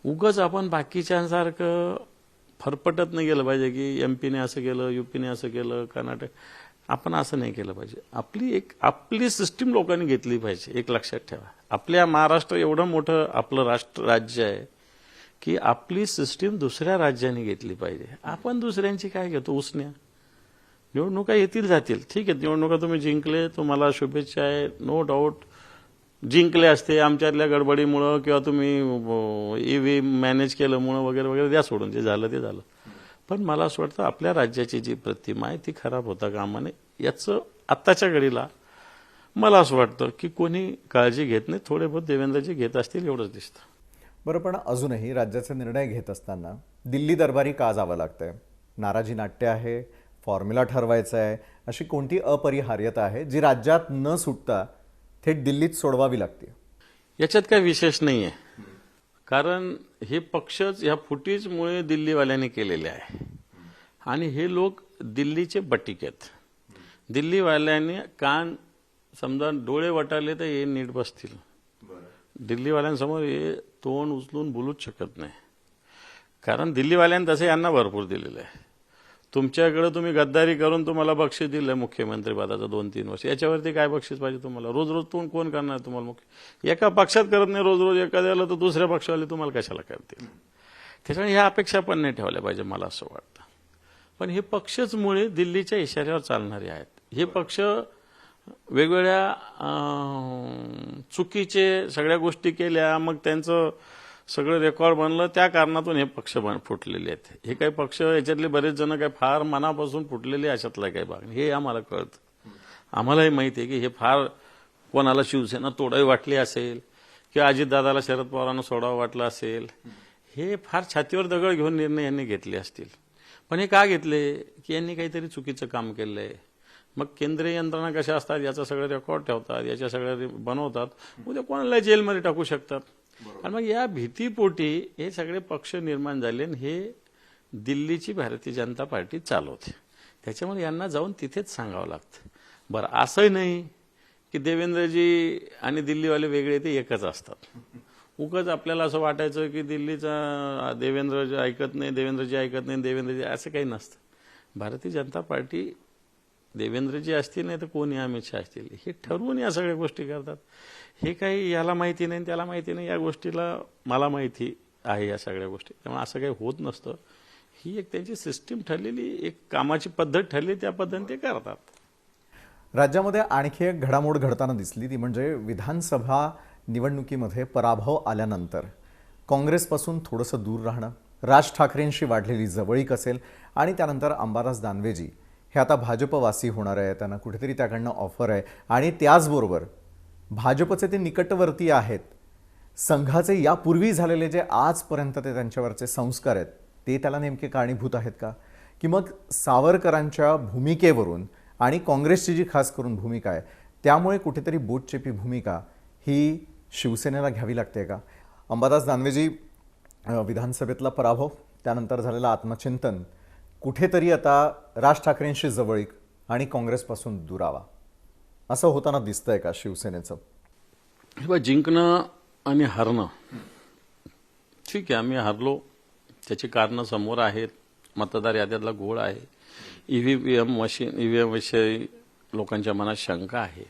उगाच आपण बाकीच्यांसारखं फरफटत नाही गेलं पाहिजे की एमपीने असं केलं, यूपीने असं केलं, कर्नाटक. आपण असं नाही केलं पाहिजे. आपली सिस्टीम लोकांनी घेतली पाहिजे. एक लक्षात ठेवा, आपल्या महाराष्ट्र एवढं मोठं आपलं राज्य आहे की आपली सिस्टीम दुसऱ्या राज्यांनी घेतली पाहिजे. आपण दुसऱ्यांची काय घेतो? उसण्या. निवडणुका येतील जातील, ठीक आहे, निवडणुका तुम्ही जिंकले, तुम्हाला शुभेच्छा आहे, नो डाऊट. जिंकले असते आमच्यातल्या गडबडीमुळं किंवा तुम्ही ईव्हीएम मॅनेज केल्यामुळं वगैरे वगैरे, द्या सोडून, जे झालं ते झालं. पण मला असं वाटतं आपल्या राज्याची जी प्रतिमा आहे ती खराब होता कामा नये. याचं आत्ताच्या घडीला मला असं वाटतं की कोणी काळजी घेत नाही. थोडे बहुत देवेंद्रजी घेत असतील एवढंच दिसतं. बरं, पण अजूनही राज्याचे निर्णय घेत असताना दिल्ली दरबारी का जावं लागतंय? नाराजी नाट्य आहे, फॉर्म्युला ठरवायचा आहे, अशी कोणती अपरिहार्यता आहे जी राज्यात न सुटता थेट दिल्लीत सोडवावी लागते? याच्यात काही विशेष नाही आहे, कारण हे पक्षच ह्या फुटीजमुळे दिल्लीवाल्यांनी केलेले आहे. आणि हे लोक दिल्लीचे बटीक आहेत. दिल्लीवाल्यांनी कान समजा डोळे वटारले तर हे नीट बसतील. दिल्लीवाल्यांसमोर हे तोंड उचलून बोलूच शकत नाही, कारण दिल्लीवाल्यांनी तसे यांना भरपूर दिलेलं आहे. तुमच्याकडे तुम्ही गद्दारी करून तुम्हाला बक्षीस दिलं मुख्यमंत्री पदाचं 2-3 वर्ष, याच्यावरती काय बक्षीस पाहिजे तुम्हाला? रोज रोज कोण करणार तुम्हाला मुख्य? एका पक्षात करत नाही रोज रोज एखाद्याला, तर दुसऱ्या पक्षावाले तुम्हाला कशाला करतील? त्याच्यामुळे ह्या अपेक्षा पण नाही ठेवल्या पाहिजे, मला असं वाटतं. पण हे पक्षच मुळे दिल्लीच्या इशाऱ्यावर चालणारे आहेत. हे पक्ष वेगवेगळ्या चुकीचे सगळ्या गोष्टी केल्या, मग त्यांचं सगळं रेकॉर्ड बनलं, त्या कारणातून हे पक्ष फुटलेले आहेत. हे काही पक्ष याच्यातले बरेच जण काही फार मनापासून फुटलेले अशातला काही भाग हे आम्हाला कळतं. आम्हालाही माहिती आहे की हे फार कोणाला शिवसेना तोडावी वाटली असेल किंवा अजितदादाला शरद पवारांना सोडावं वाटलं असेल, हे फार छातीवर दगड घेऊन निर्णय यांनी घेतले असतील. पण हे का घेतले? की यांनी काहीतरी चुकीचं काम केलंय. मग केंद्रीय यंत्रणा कशा असतात याचा सगळं रेकॉर्ड ठेवतात, याच्या सगळ्या बनवतात, उद्या कोणाला जेलमध्ये टाकू शकतात. आणि मग या भीतीपोटी हे सगळे पक्ष निर्माण झाले आणि हे दिल्लीची भारतीय जनता पार्टी चालवते. त्याच्यामुळे यांना जाऊन तिथेच सांगावं लागतं. बरं, असंही नाही की देवेंद्रजी आणि दिल्लीवाले वेगळे, ते एकच असतात. उगाच आपल्याला असं वाटायचं की दिल्लीचा देवेंद्रजी ऐकत नाही, देवेंद्रजी असं काही नसतं. भारतीय जनता पार्टी देवेंद्रजी असतील नाही तर कोणी अमित शहा असतील, हे ठरवून या सगळ्या गोष्टी करतात. हे काही याला माहिती नाही त्याला माहिती नाही, या गोष्टीला मला माहिती आहे या सगळ्या गोष्टी. त्यामुळे असं काही होत नसतं. ही एक त्यांची सिस्टीम ठरलेली, एक कामाची पद्धत ठरली, त्या पद्धतीने ते करतात. राज्यामध्ये आणखी एक घडामोड घडताना दिसली, ती म्हणजे विधानसभा निवडणुकीमध्ये पराभव आल्यानंतर काँग्रेसपासून थोडंसं दूर राहणं, राज ठाकरेंशी वाढलेली जवळीक असेल आणि त्यानंतर अंबादास दानवेजी हे आता भाजपवासी होणार आहे, त्यांना कुठेतरी त्याकडनं ऑफर आहे आणि त्याचबरोबर भाजपचे ते निकटवर्ती आहेत. संघाचे यापूर्वी झालेले जे आजपर्यंत ते त्यांच्यावरचे संस्कार आहेत ते त्याला नेमके कारणीभूत आहेत का, की मग सावरकरांच्या भूमिकेवरून आणि काँग्रेसची जी खास करून भूमिका आहे त्यामुळे कुठेतरी बोटचेपी भूमिका ही शिवसेनेला घ्यावी लागते का? अंबादास दानवेजी विधानसभेतला पराभव, त्यानंतर झालेलं आत्मचिंतन, कुठेतरी आता राज ठाकरेंशी जवळीक आणि काँग्रेसपासून दुरावा, असं होताना दिसतंय का शिवसेनेचं? जिंकणं आणि हारणं, ठीक आहे, आम्ही हारलो, त्याची कारणं समोर आहेत. मतदार याद्यातला घोळ आहे, ईव्हीएम विषयी लोकांच्या मनात शंका आहे.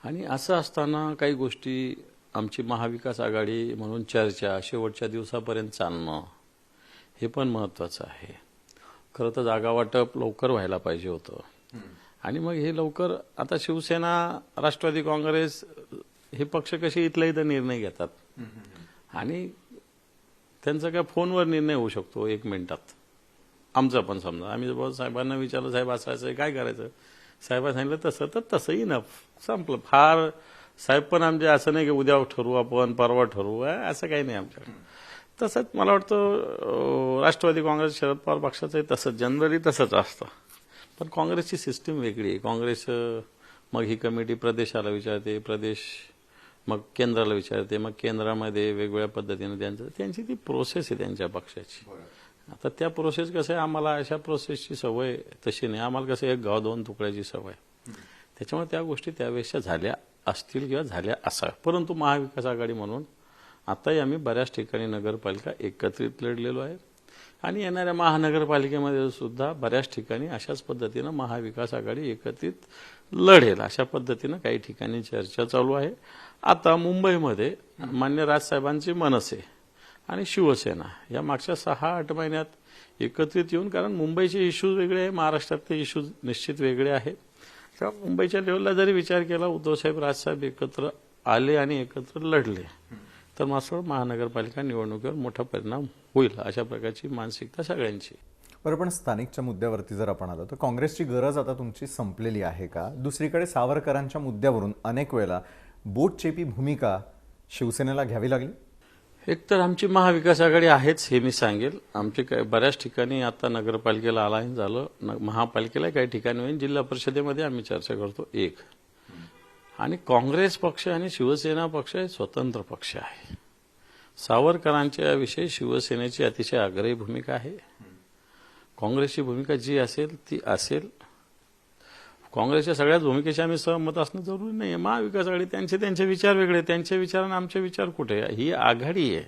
आणि असं असताना काही गोष्टी आमची महाविकास आघाडी म्हणून चर्चा शेवटच्या दिवसापर्यंत चालणं हे पण महत्त्वाचं आहे. खरं तर जागा वाटप लवकर व्हायला पाहिजे होतं आणि मग हे लवकर आता शिवसेना, राष्ट्रवादी काँग्रेस हे पक्ष कसे इथल्या इथं निर्णय घेतात आणि त्यांचा काय फोनवर निर्णय होऊ शकतो 1 मिनिटात. आमचा पण समजा आम्ही साहेबांना विचारलं, साहेब असं काय करायचं, साहेबांनी सांगितलं तसं तर तसंही ना, संपलं. फार साहेब पण आमचे असं नाही की उद्या ठरवू आपण, परवा ठरवू, असं काही नाही आमच्याकडे. तसंच मला वाटतं राष्ट्रवादी काँग्रेस, शरद पवार पक्षाचंही तसंच जनरली तसंच असतं. पण काँग्रेसची सिस्टीम वेगळी आहे. काँग्रेस मग ही कमिटी प्रदेशाला विचारते, प्रदेश मग केंद्राला विचारते, मग केंद्रामध्ये वेगवेगळ्या पद्धतीने त्यांची ती प्रोसेस आहे त्यांच्या पक्षाची. आता त्या प्रोसेस कसं आहे, आम्हाला अशा प्रोसेसची सवय तशी नाही. आम्हाला कसं एक गाव 2 तुकड्याची सवय, त्याच्यामुळे त्या गोष्टी त्यापेक्षा झाल्या असतील किंवा झाल्या असाव्या. परंतु महाविकास आघाडी म्हणून आताही आम्ही बऱ्याच ठिकाणी नगरपालिका एकत्रित लढलेलो आहे आणि येणाऱ्या महानगरपालिकेमध्ये सुद्धा बऱ्याच ठिकाणी अशाच पद्धतीनं महाविकास आघाडी एकत्रित लढेल अशा पद्धतीनं काही ठिकाणी चर्चा चालू आहे. आता मुंबईमध्ये मान्य राजसाहेबांची मनसे आणि शिवसेना या मागच्या 6-8 महिन्यात एकत्रित येऊन, कारण मुंबईचे इश्यूज वेगळे आहे, महाराष्ट्रातले इश्यूज निश्चित वेगळे आहेत. तेव्हा मुंबईच्या लेवलला जरी विचार केला, उद्धवसाहेब राजसाहेब एकत्र आले आणि एकत्र लढले तर मात्र महानगरपालिका निवडणुकीवर मोठा परिणाम होईल अशा प्रकारची मानसिकता सगळ्यांची. बरं, पण स्थानिकच्या मुद्द्यावरती जर आपण आलो तर काँग्रेसची गरज आता तुमची संपलेली आहे का? दुसरीकडे सावरकरांच्या मुद्द्यावरून अनेक वेळेला बोटचेपी भूमिका शिवसेनेला घ्यावी लागली. एक तर आमची महाविकास आघाडी आहेच हे मी सांगेल. आमचे बऱ्याच ठिकाणी आता नगरपालिकेला अलायन्स झालं, महापालिकेला काही ठिकाणी होईल, जिल्हा परिषदेमध्ये आम्ही चर्चा करतो. एक आणि काँग्रेस पक्ष आणि शिवसेना पक्ष हे स्वतंत्र पक्ष आहे. सावरकरांच्या विषयी शिवसेनेची अतिशय आग्रही भूमिका आहे. काँग्रेसची भूमिका जी असेल ती असेल. काँग्रेसच्या सगळ्याच भूमिकेशी आम्ही सहमत असणं जरुरी नाही. महाविकास आघाडी त्यांचे विचार वेगळे, त्यांचे विचार आणि आमचे विचार कुठे, ही आघाडी आहे.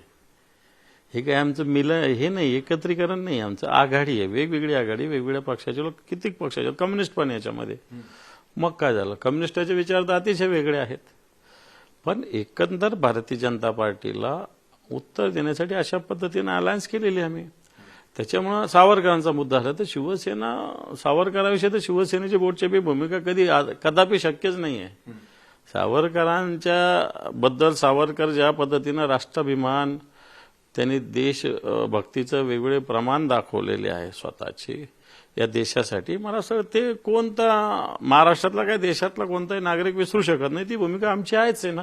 हे काय आमचं हे नाही, एकत्रीकरण नाही, आमचं आघाडी आहे, वेगवेगळी आघाडी, वेगवेगळ्या पक्षाचे लोक, कित्येक पक्षाचे, कम्युनिस्ट पण याच्यामध्ये. मग काय झालं, कम्युनिस्टाचे विचार तर अतिशय वेगळे आहेत. पण एकंदर भारतीय जनता पार्टीला उत्तर देण्यासाठी अशा पद्धतीने अलायन्स केलेली आम्ही. त्याच्यामुळं सावरकरांचा मुद्दा झाला तर शिवसेना, सावरकरांविषयी तर शिवसेनेची बोटचेपी भूमिका कदापि शक्यच नाही आहे. सावरकरांच्या बद्दल सावरकर ज्या पद्धतीनं राष्ट्राभिमान, त्यांनी देशभक्तीचं वेगवेगळे प्रमाण दाखवलेले आहे स्वतःची या देशासाठी, मला असं ते कोणता महाराष्ट्रातला काय देशातला कोणताही नागरिक विसरू शकत नाही. ती भूमिका आमची आहेच आहे ना.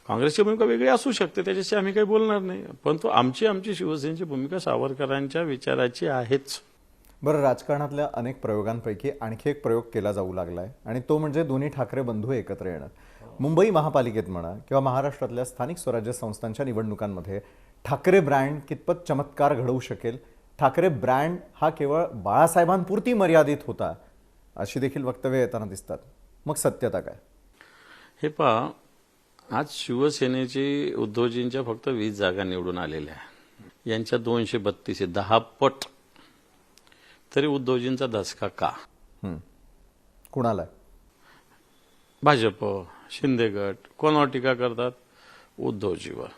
काँग्रेसची भूमिका वेगळी असू शकते, त्याच्याशी आम्ही काही बोलणार नाही, परंतु आमची शिवसेनेची भूमिका सावरकरांच्या विचाराची आहेच. बरं, राजकारणातल्या अनेक प्रयोगांपैकी आणखी एक प्रयोग केला जाऊ लागलाय आणि तो म्हणजे दोन्ही ठाकरे बंधू एकत्र येणं. मुंबई महापालिकेत म्हणा किंवा महाराष्ट्रातल्या स्थानिक स्वराज्य संस्थांच्या निवडणुकांमध्ये ठाकरे ब्रँड कितपत चमत्कार घडवू शकेल, ठाकरे ब्रँड हा केवळ बाळासाहेबांपुरती मर्यादित होता, अशी देखील वक्तव्य येताना दिसतात. मग सत्यता काय? हे पहा, आज शिवसेनेची उद्धवजींच्या फक्त 20 जागा निवडून आलेल्या आहे, यांच्या 232 आहे, 10 पट. तरी उद्धवजींचा धसका का? कुणाला? भाजप, शिंदे गट कोणावर टीका करतात? उद्धवजीवर.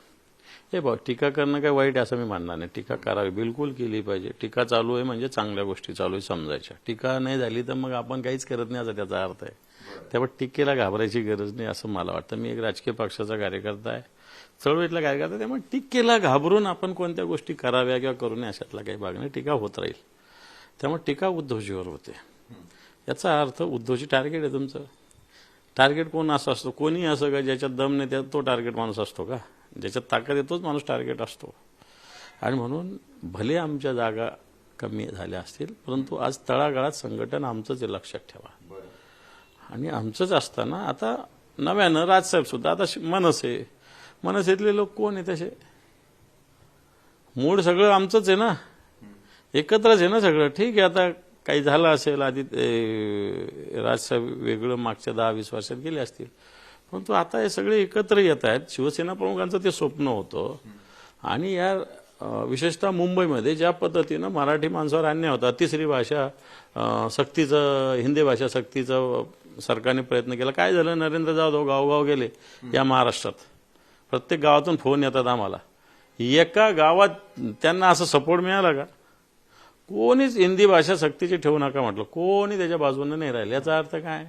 हे बघ, टीका करणं काय वाईट असं मी मानणार नाही. टीका करावी, बिलकुल केली पाहिजे. टीका चालू आहे म्हणजे चांगल्या गोष्टी चालू आहे समजायच्या. टीका नाही झाली तर मग आपण काहीच करत नाही असा त्याचा अर्थ आहे. त्यामुळे टीकेला घाबरायची गरज नाही असं मला वाटतं. मी एक राजकीय पक्षाचा कार्यकर्ता आहे. चळवळीतला काय करतात त्यामुळे टीकेला घाबरून आपण कोणत्या गोष्टी कराव्या किंवा करू नये अशातला काही भाग नाही. टीका होत राहील. त्यामुळे टीका उद्धवजीवर होते. याचा अर्थ उद्धवची टार्गेट आहे तुमचं. टार्गेट कोण असं असतो? कोणी असं का ज्याच्यात दम नाही तो टार्गेट माणूस असतो का? ज्याच्यात ताकद येतोच माणूस टार्गेट असतो. आणि म्हणून भले आमच्या जागा कमी झाल्या असतील परंतु आज तळागाळात संघटन आमचंच आहे, लक्षात ठेवा. आणि आमचंच असताना आता नव्यानं राजसाहेब सुद्धा आता मनसेतले लोक कोण आहे तसे? मूळ सगळं आमचंच आहे ना, एकत्रच आहे ना सगळं. ठीक आहे, आता काही झालं असेल आधी राजसाहेब वेगळं मागच्या 10-20 वर्षात गेले असतील परंतु आता हे सगळे एकत्र येत आहेत. शिवसेना प्रमुखांचं ते स्वप्न होतं. आणि या विशेषतः मुंबईमध्ये ज्या पद्धतीनं मराठी माणसावर अन्याय होता, तिसरी भाषा सक्तीचं, हिंदी भाषा सक्तीचं सरकारने प्रयत्न केला. काय झालं? नरेंद्र जाधव गावोगाव गेले या महाराष्ट्रात. प्रत्येक गावातून फोन येतात आम्हाला. एका गावात त्यांना असं सपोर्ट मिळाला का? कोणीच हिंदी भाषा सक्तीची ठेवू नका म्हटलं, कोणी त्याच्या बाजूने नाही राहिलं. याचा अर्थ काय?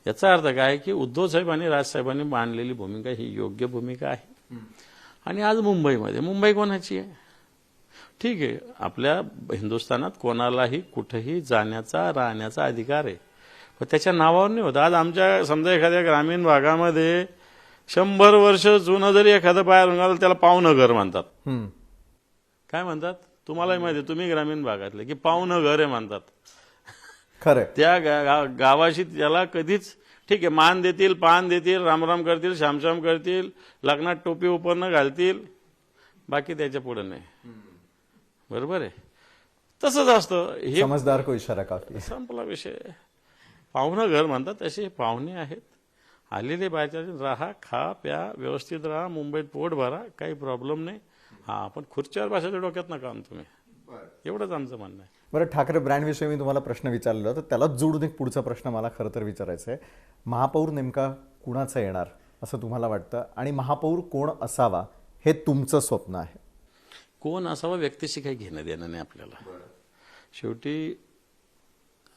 याचा अर्थ काय की उद्धव साहेब आणि राजसाहेबांनी मांडलेली भूमिका ही योग्य भूमिका आहे. आणि आज मुंबई कोणाची आहे? ठीक आहे, आपल्या हिंदुस्थानात कोणालाही कुठेही जाण्याचा राहण्याचा अधिकार आहे पण त्याच्या नावावर नाही होत. आज आमच्या समजा एखाद्या ग्रामीण भागामध्ये 100 वर्ष जुनं जरी एखादं बाहेर घाललं त्याला पाहुणं घर म्हणतात. काय म्हणतात? तुम्हालाही माहिती, तुम्ही ग्रामीण भागातले, की पाहुणं घर आहे म्हणतात. खरं त्या गावाशी त्याला कधीच ठीक आहे मान देतील, पान देतील, रामराम करतील, श्यामश्याम करतील, लग्नात टोपी उपरणं घालतील, बाकी त्याच्या पुढे नाही. बरोबर आहे? तसंच असतं. हे समजदार को इशारा काफी. संपला विषय. पाहुणं घर म्हणतात तसे पाहुणे आहेत. आलेले बायच्या राहा, खा, प्या, व्यवस्थित राहा, मुंबईत पोट भरा, काही प्रॉब्लेम नाही. हा, पण खुर्चीवर बसायच्या डोक्यात नका तुम्ही. एवढंच आमचं म्हणणं आहे. बरं, ठाकरे ब्रँडविषयी मी तुम्हाला प्रश्न विचारलेला तर त्यालाच जोडून एक पुढचा प्रश्न मला खरं तर विचारायचा आहे. महापौर नेमका कुणाचा येणार असं तुम्हाला वाटतं? आणि महापौर कोण असावा हे तुमचं स्वप्न आहे? कोण असावा व्यक्तीशी काही घेणं देणं नाही आपल्याला. शेवटी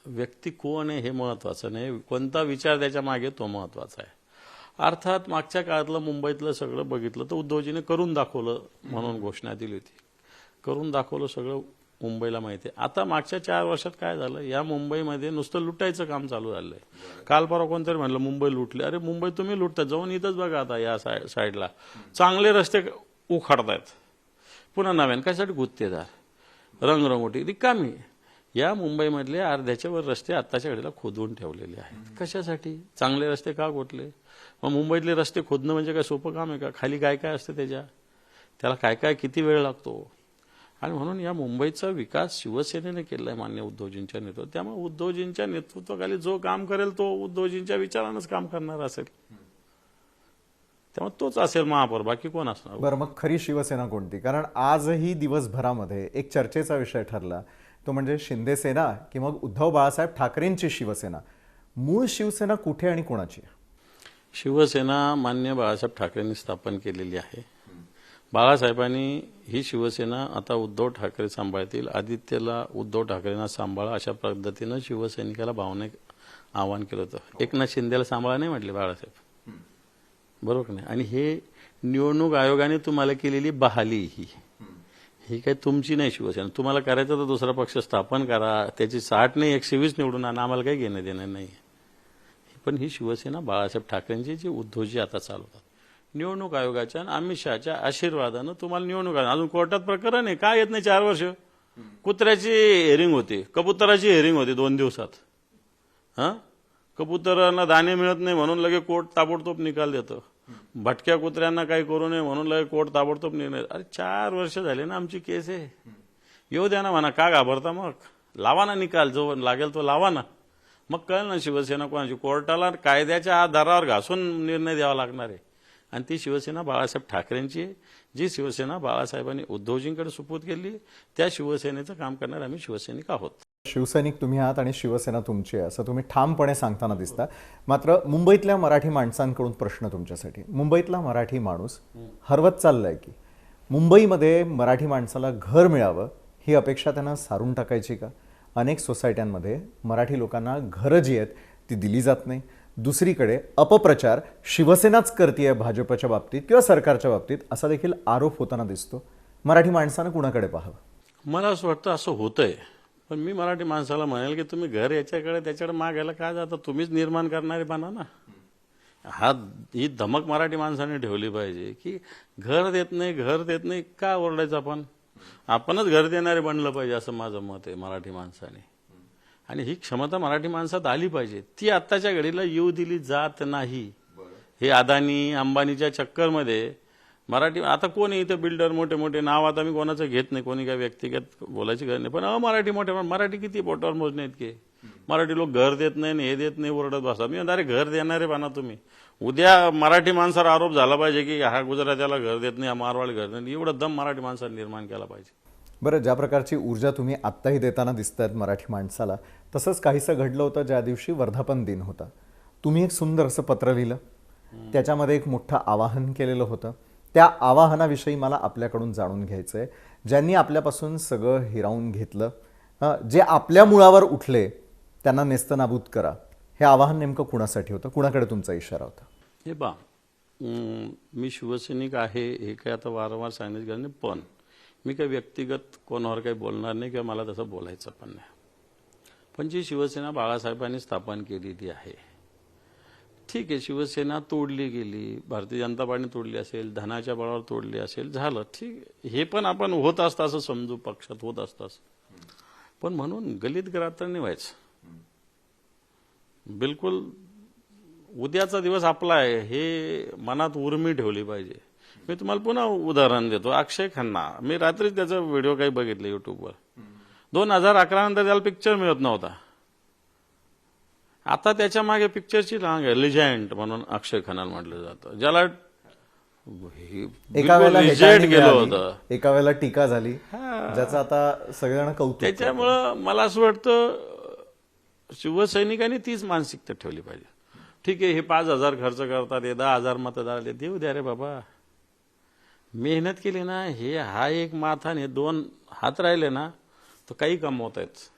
व्यक्ती कोण आहे हे महत्वाचं नाही, कोणता विचार त्याच्या मागे तो महत्वाचा आहे. अर्थात मागच्या काळातलं मुंबईतलं सगळं बघितलं तर उद्धवजीने करून दाखवलं म्हणून घोषणा दिली होती. करून दाखवलं सगळं मुंबईला माहिती आहे. आता मागच्या 4 वर्षात काय झालं? या मुंबईमध्ये नुसतं लुटायचं काम चालू झालंय. काल परवा कोणतरी म्हणलं मुंबई लुटली. अरे मुंबई तुम्ही लुटता, जाऊन इथंच बघा. आता या साईडला चांगले रस्ते उखाडतायत पुन्हा नव्याने. कशासाठी? गुत्तेदार, रंगरंगोटी रिकामी. या मुंबईमधले अर्ध्याच्या वर रस्ते आत्ताच्या घडीला खोदून ठेवलेले आहेत. कशासाठी? चांगले रस्ते का गोठले? मग मुंबईतले रस्ते खोदणं म्हणजे काय सोपं काम आहे का? खाली काय काय असतं त्याला काय काय किती वेळ लागतो? आणि म्हणून या मुंबईचा विकास शिवसेनेने केलाय मान्य उद्धवजींच्या नेतृत्वात. त्यामुळे उद्धवजींच्या नेतृत्वाखाली जो काम करेल तो उद्धवजींच्या विचारानंच काम करणार असेल. त्यामुळे तोच असेल महापौर, बाकी कोण असणार? बरं, मग खरी शिवसेना कोणती? कारण आजही दिवसभरामध्ये एक चर्चेचा विषय ठरला तो म्हणजे शिंदे सेना की मग उद्धव बाळासाहेब ठाकरेंची शिवसेना. मूळ शिवसेना कुठे आणि कोणाची? शिवसेना मान्य बाळासाहेब ठाकरेंनी स्थापन केलेली आहे. बाळासाहेबांनी ही शिवसेना आता उद्धव ठाकरे सांभाळतील, आदित्यला उद्धव ठाकरेंना सांभाळा अशा पद्धतीनं शिवसैनिकाला भावनिक आवाहन केलं होतं. एकनाथ शिंदेला सांभाळा नाही म्हटले बाळासाहेब, बरोबर नाही? आणि हे निवडणूक आयोगाने तुम्हाला केलेली बहाली ही काही तुमची नाही शिवसेना. तुम्हाला करायचं तर दुसरा पक्ष स्थापन करा, त्याची 60 नाही 120 निवडून आणा, आम्हाला काही घेणं देणं नाही. पण ही शिवसेना बाळासाहेब ठाकरेंची जी उद्धवजी आता चालवतात, निवडणूक आयोगाच्या आणि अमित शहाच्या आशीर्वादानं तुम्हाला निवडणूक. अजून कोर्टात प्रकरण आहे, काय येत नाही 4 वर्ष. कुत्र्याची हेरिंग होती, कबुतराची हेरिंग होती 2 दिवसात. कबुतरांना दाणे मिळत नाही म्हणून लगे कोर्ट ताबडतोब निकाल देतं. भटक्या कुत्र्यांना काही करू नये म्हणून लगे कोर्ट ताबडतोब निर्णय. अरे 4 वर्ष झाले ना आमची केस आहे, येऊ द्या ना म्हणा. का घाबरता? मग लावा ना निकाल, जो लागेल तो लावा ना. मग कळ ना शिवसेना कोणाची. कोर्टाला कायद्याच्या आधारावर घासून निर्णय द्यावा लागणार आहे. आणि ती शिवसेना बाळासाहेब ठाकरेंची आहे. जी शिवसेना बाळासाहेबांनी उद्धवजींकडे सुपूर्द केली त्या शिवसेनेचं काम करणार आम्ही शिवसैनिक आहोत. शिवसैनिक तुम्ही आहात आणि शिवसेना तुमची आहे असं तुम्ही ठामपणे सांगताना दिसता. मात्र मुंबईतल्या मराठी माणसांकडून प्रश्न तुमच्यासाठी. मुंबईतला मराठी माणूस हरवत चाललाय की मुंबईमध्ये मराठी माणसाला घर मिळावं ही अपेक्षा त्यांना सारून टाकायची का? अनेक सोसायट्यांमध्ये मराठी लोकांना घरं जी आहेत ती दिली जात नाही. दुसरीकडे अपप्रचार शिवसेनाच करतीये भाजपच्या बाबतीत किंवा सरकारच्या बाबतीत असा देखील आरोप होताना दिसतो. मराठी माणसानं कुणाकडे पाहावं? मला असं वाटतं असं होतंय, पण मी मराठी माणसाला म्हणेल की तुम्ही घर याच्याकडे त्याच्याकडे मागायला काय जाता? तुम्हीच निर्माण करणारे बना ना. ही धमक मराठी माणसाने ठेवली पाहिजे की घर देत नाही का ओरडायचं? आपणच घर देणारे बनलं पाहिजे असं माझं मत आहे मराठी माणसाने. आणि ही क्षमता मराठी माणसात आली पाहिजे. ती आत्ताच्या घडीला येऊ दिली जात नाही. हे अदानी अंबानीच्या चक्करमध्ये मराठी आता कोणी इथं बिल्डर मोठे मोठे नाव आता मी कोणाचं घेत नाही, कोणी काय व्यक्तिगत बोलायची गरज नाही, पण मराठी मोठे मराठी किती बोटावर मोजणे आहेत की मराठी लोक घर देत नाही, हे देत नाही, ओरडत बसा. मी म्हणतो अरे घर देणारे बना तुम्ही. उद्या मराठी माणसावर आरोप झाला पाहिजे की हा गुजरात्याला घर देत नाही, हा मारवाडी घर देत नाही. एवढं दम मराठी माणसाने निर्माण केला पाहिजे. बरं, ज्या प्रकारची ऊर्जा तुम्ही आत्ताही देताना दिसतायत मराठी माणसाला, तसंच काहीसं घडलं होतं ज्या दिवशी वर्धापन दिन होता. तुम्ही एक सुंदर असं पत्र लिहिलं, त्याच्यामध्ये एक मोठं आवाहन केलेलं होतं. त्या आवाहनाविषयी मला आपल्याकडून जाणून घ्यायचं आहे. ज्यांनी आपल्यापासून सगळं हिरावून घेतलं, जे आपल्या मुळावर उठले त्यांना नेस्तनाबूत करा, हे आवाहन नेमकं कुणासाठी होतं? कुणाकडे तुमचा इशारा होता? हे बा, मी शिवसैनिक आहे हे काय आता वारंवार सांगण्याची गरज नाही, पण मी काही व्यक्तिगत कोणावर काही बोलणार नाही किंवा मला तसं बोलायचं पण नाही. पण जी शिवसेना बाळासाहेबांनी स्थापन केलेली आहे, ठीक आहे, शिवसेना तोडली गेली, भारतीय जनता पार्टीने तोडली असेल, धनाच्या बळावर तोडली असेल, झालं ठीक. हे पण आपण होत असतं असं समजू, पक्षात होत असतं असं. पण म्हणून गलित ग्रात्र नाही व्हायचं. बिलकुल उद्याचा दिवस आपला आहे हे मनात उर्मी ठेवली पाहिजे. मी तुम्हाला पुन्हा उदाहरण देतो. अक्षय खन्ना, मी रात्रीच त्याचा व्हिडिओ काही बघितले युट्यूबवर. 2011 नंतर त्याला पिक्चर मिळत नव्हता. आता त्याच्या मागे पिक्चरची लांग आहे, लिजेंड म्हणून अक्षय खन्ना म्हटलं जातं, ज्याला एका वेळेला रिजेक्ट केलं होतं, एका वेळेला टीका झाली, ज्याचं आता सगळेजण कौतुक. त्याच्यामुळं मला असं वाटतं शिवसैनिकांनी तीच मानसिकता ठेवली पाहिजे. ठीक आहे, हे 5,000 खर्च करतात, हे 10,000 मतदार आले, देऊ द्या रे बाबा. मेहनत केली ना, हा एक माथा आणि हे 2 हात राहिले ना तर काही कमवत आहेत.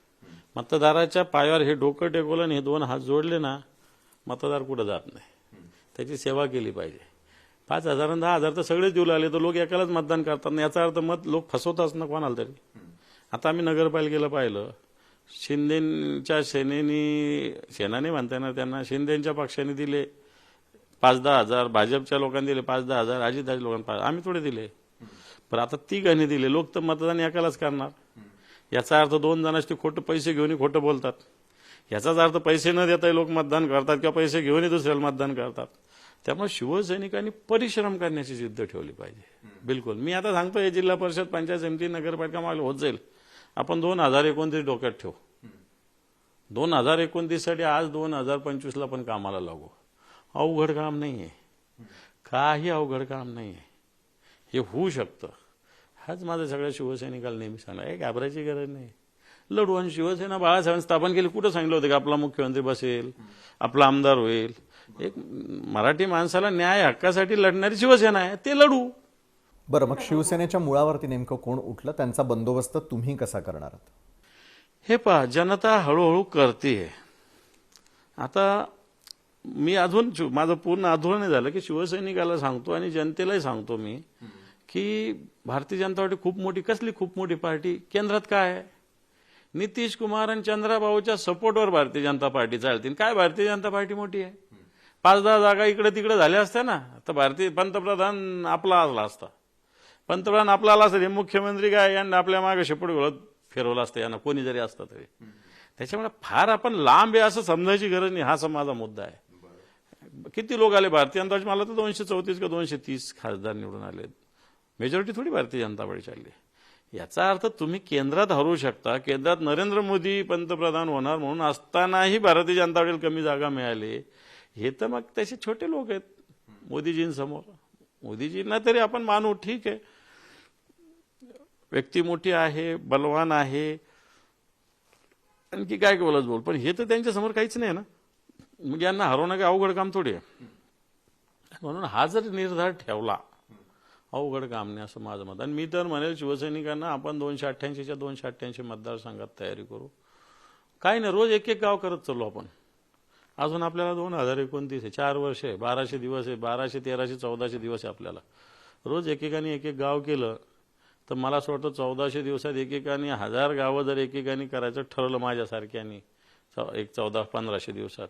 मतदाराच्या पायावर हे डोकं टेकवलं आणि हे 2 हात जोडले ना, मतदार कुठं जात नाही. त्याची सेवा केली पाहिजे. 5,000 आणि 10,000 तर सगळेच देऊ लागले तर लोक एकालाच मतदान करतात ना, याचा अर्थ मत लोक फसवतात ना कोणाला तरी. आता आम्ही नगरपालिकेला पाहिलं, शिंदेच्या सेनाने म्हणता येणार त्यांना, शिंदेच्या पक्षाने दिले 5-10 हजार, भाजपच्या लोकांनी दिले 5-10 हजार, अजितदाजी लोकांनी आम्ही थोडे दिले. पण आता 3 दिले, लोक तर मतदान एकालाच करणार. याचा अर्थ 2 जणांची खोटं पैसे घेऊन खोटं बोलतात. याचाच अर्थ पैसे न देता लोक मतदान करतात किंवा पैसे घेऊन दुसऱ्याला मतदान करतात. त्यामुळे शिवसैनिकांनी परिश्रम करण्याची जिद्द ठेवली पाहिजे. बिलकुल. मी आता सांगतो, हे जिल्हा परिषद, पंचायत समिती, नगरपालिका मागं होत जाईल. आपण 2029 डोक्यात ठेवू. 2029 साठी आज 2025ला पण कामाला लागू. अवघड काम नाहीये, काही अवघड काम नाहीये, हे होऊ शकतं. हाच माझं सगळ्या शिवसैनिकाला नेहमी सांगणार, हे घाबरायची गरज नाही, लढू. आणि शिवसेना बाळासाहेबांनी स्थापन केली, कुठं सांगितलं होतं की आपला मुख्यमंत्री बसेल, आपला आमदार होईल? एक मराठी माणसाला न्याय हक्कासाठी लढणारी शिवसेना आहे, ते लढू. बरं, मग शिवसेनेच्या मुळावरती नेमकं कोण उठलं, त्यांचा बंदोबस्त तुम्ही कसा करणार आहात? हे पहा, जनता हळूहळू करते. आता मी अजून माझं पूर्ण अधूर नाही झालं की शिवसैनिकाला सांगतो आणि जनतेलाही सांगतो मी की भारतीय जनता पार्टी खूप मोठी, कसली खूप मोठी पार्टी, केंद्रात काय आहे? नितीश कुमार आणि चंद्राबाबूच्या सपोर्टवर भारतीय जनता पार्टी चालतील. काय भारतीय जनता पार्टी मोठी आहे? 5-10 जागा इकडे तिकडे झाल्या असत्या ना, तर भारतीय पंतप्रधान आपला आला असता. पंतप्रधान आपला आला असता, हे मुख्यमंत्री काय यांना आपल्या मागे शेपूट घोळत फिरवला असतं यांना, कोणी जरी असतं तरी. त्याच्यामुळे फार आपण लांब आहे असं समजायची गरज नाही. हा माझा मुद्दा आहे. किती लोक आले भारतीय जनता पार्टी? मला तर 234 का 230 खासदार निवडून आले. मेजॉरिटी थोडी भारतीय जनता पार्टी चालली. याचा अर्थ तुम्ही केंद्रात हरू शकता. केंद्रात नरेंद्र मोदी पंतप्रधान होणार म्हणून असतानाही भारतीय जनता पार्टीला कमी जागा मिळाली, हे तर मग तसे छोटे लोक आहेत मोदीजींसमोर. मोदीजींना तरी आपण मानू, ठीक आहे, व्यक्ती मोठी आहे, बलवान आहे, आणखी काय बोल, पण हे तर त्यांच्यासमोर काहीच नाही ना. मग यांना हरवणं काही अवघड काम थोडी आहे. म्हणून हा जर निर्धार ठेवला, अवघड काम नाही असं माझं मत. आणि मी तर म्हणेल शिवसैनिकांना, आपण 288च्या 288 मतदारसंघात तयारी करू. काही नाही, रोज एक गाव करत चालू आपण. अजून आपल्याला 2029 आहे, 4 वर्ष आहे, 1200 दिवस आहे, 1200, 1300, 1400 दिवस आहे आपल्याला. रोज एकेकाने एक एक गाव केलं तर मला असं वाटतं 1400 दिवसात एकेकाने 1000 गावं जर एकेकाने करायचं ठरवलं माझ्यासारख्याने एक 1400-1500 दिवसात,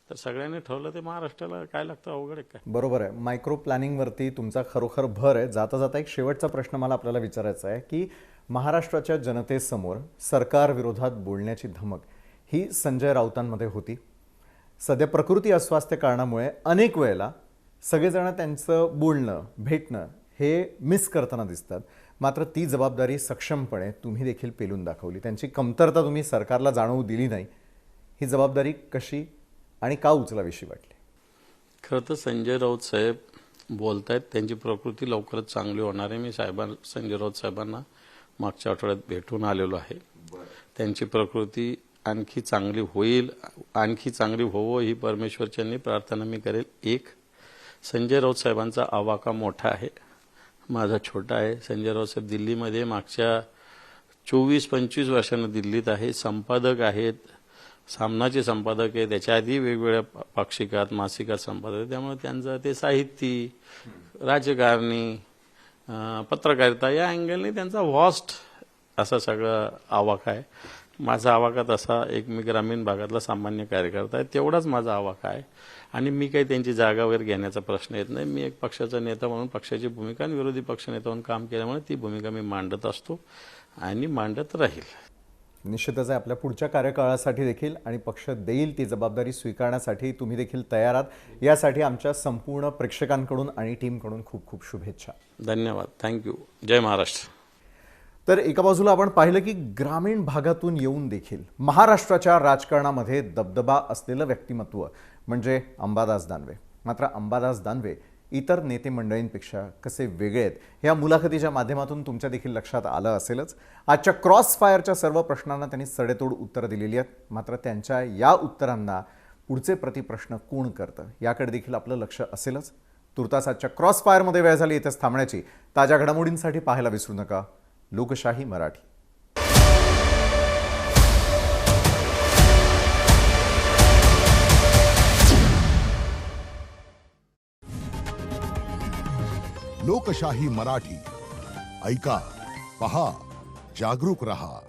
तर सगळ्यांनी ठरवलं ते महाराष्ट्राला काय लागतं, अवघड आहे काय. बरोबर आहे. मायक्रो प्लॅनिंगवरती तुमचा खरोखर भर आहे. जाता जाता एक शेवटचा प्रश्न मला आपल्याला विचारायचा आहे की महाराष्ट्राच्या जनतेसमोर सरकार विरोधात बोलण्याची धमक ही संजय राऊतांमध्ये होती. सध्या प्रकृती अस्वास्थ्य कारणामुळे अनेक वेळेला सगळेजण त्यांचं बोलणं भेटणं हे मिस करताना दिसतात. मात्र ती जबाबदारी सक्षमपणे तुम्ही देखील पेलून दाखवली. त्यांची कमतरता तुम्ही सरकारला जाणवू दिली नाही. ही जबाबदारी कशी आणि का उचलावीशी वाटली? खरं तर संजय राऊत साहेब बोलतायत, त्यांची प्रकृती लवकरच चांगली होणार आहे. मी संजय राऊत साहेबांना मागच्या आठवड्यात भेटून आलेलो आहे. त्यांची प्रकृती आणखी चांगली होईल, आणखी चांगली होवो ही परमेश्वरच्यांनी प्रार्थना मी करेल. एक, संजय राऊत साहेबांचा आवाका मोठा आहे, माझा छोटा आहे. संजय राऊत साहेब दिल्लीमध्ये मागच्या 24-25 वर्षांना दिल्लीत आहे, संपादक आहेत, सामनाचे संपादक आहे, त्याच्या आधी वेगवेगळ्या पाक्षिकात मासिकात संपादक आहे. त्यामुळे त्यांचं ते साहित्य, राजकारणी, पत्रकारिता या अँगलने त्यांचा व्हास्ट असा सगळा आवाका आहे. माझा आवाका तसा एक मी ग्रामीण भागातला सामान्य कार्यकर्ता आहे, तेवढाच माझा आवाका आहे. आणि मी काही त्यांची जागा वगैरे घेण्याचा प्रश्न येत नाही. मी एक पक्षाचा नेता म्हणून पक्षाची भूमिका आणि विरोधी पक्षनेता म्हणून काम केल्यामुळे ती भूमिका मी मांडत असतो आणि मांडत राहील. निश्चितच आहे. आपल्या पुढच्या कार्यकाळासाठी देखील आणि पक्ष देईल ती जबाबदारी स्वीकारण्यासाठी तुम्ही देखील तयार आहात. यासाठी आमच्या संपूर्ण प्रेक्षकांकडून आणि टीमकडून खूप खूप शुभेच्छा. धन्यवाद. थँक्यू. जय महाराष्ट्र. तर एका बाजूला आपण पाहिलं की ग्रामीण भागातून येऊन देखील महाराष्ट्राच्या राजकारणामध्ये दबदबा असलेलं व्यक्तिमत्व म्हणजे अंबादास दानवे. मात्र अंबादास दानवे इतर नेते मंडळींपेक्षा कसे वेगळे आहेत या मुलाखतीच्या माध्यमातून तुमच्या देखील लक्षात आलं असेलच. आजच्या क्रॉस फायरच्या सर्व प्रश्नांना त्यांनी सडेतोड उत्तरं दिलेली आहेत. मात्र त्यांच्या या उत्तरांना पुढचे प्रतिप्रश्न कोण करतं याकडे देखील आपलं लक्ष असेलच. तुर्तास आजच्या क्रॉस फायरमध्ये वेळ झाली इथेच थांबण्याची. ताज्या घडामोडींसाठी पाहायला विसरू नका लोकशाही मराठी. लोकशाही मराठी ऐका, पहा, जागरूक रहा.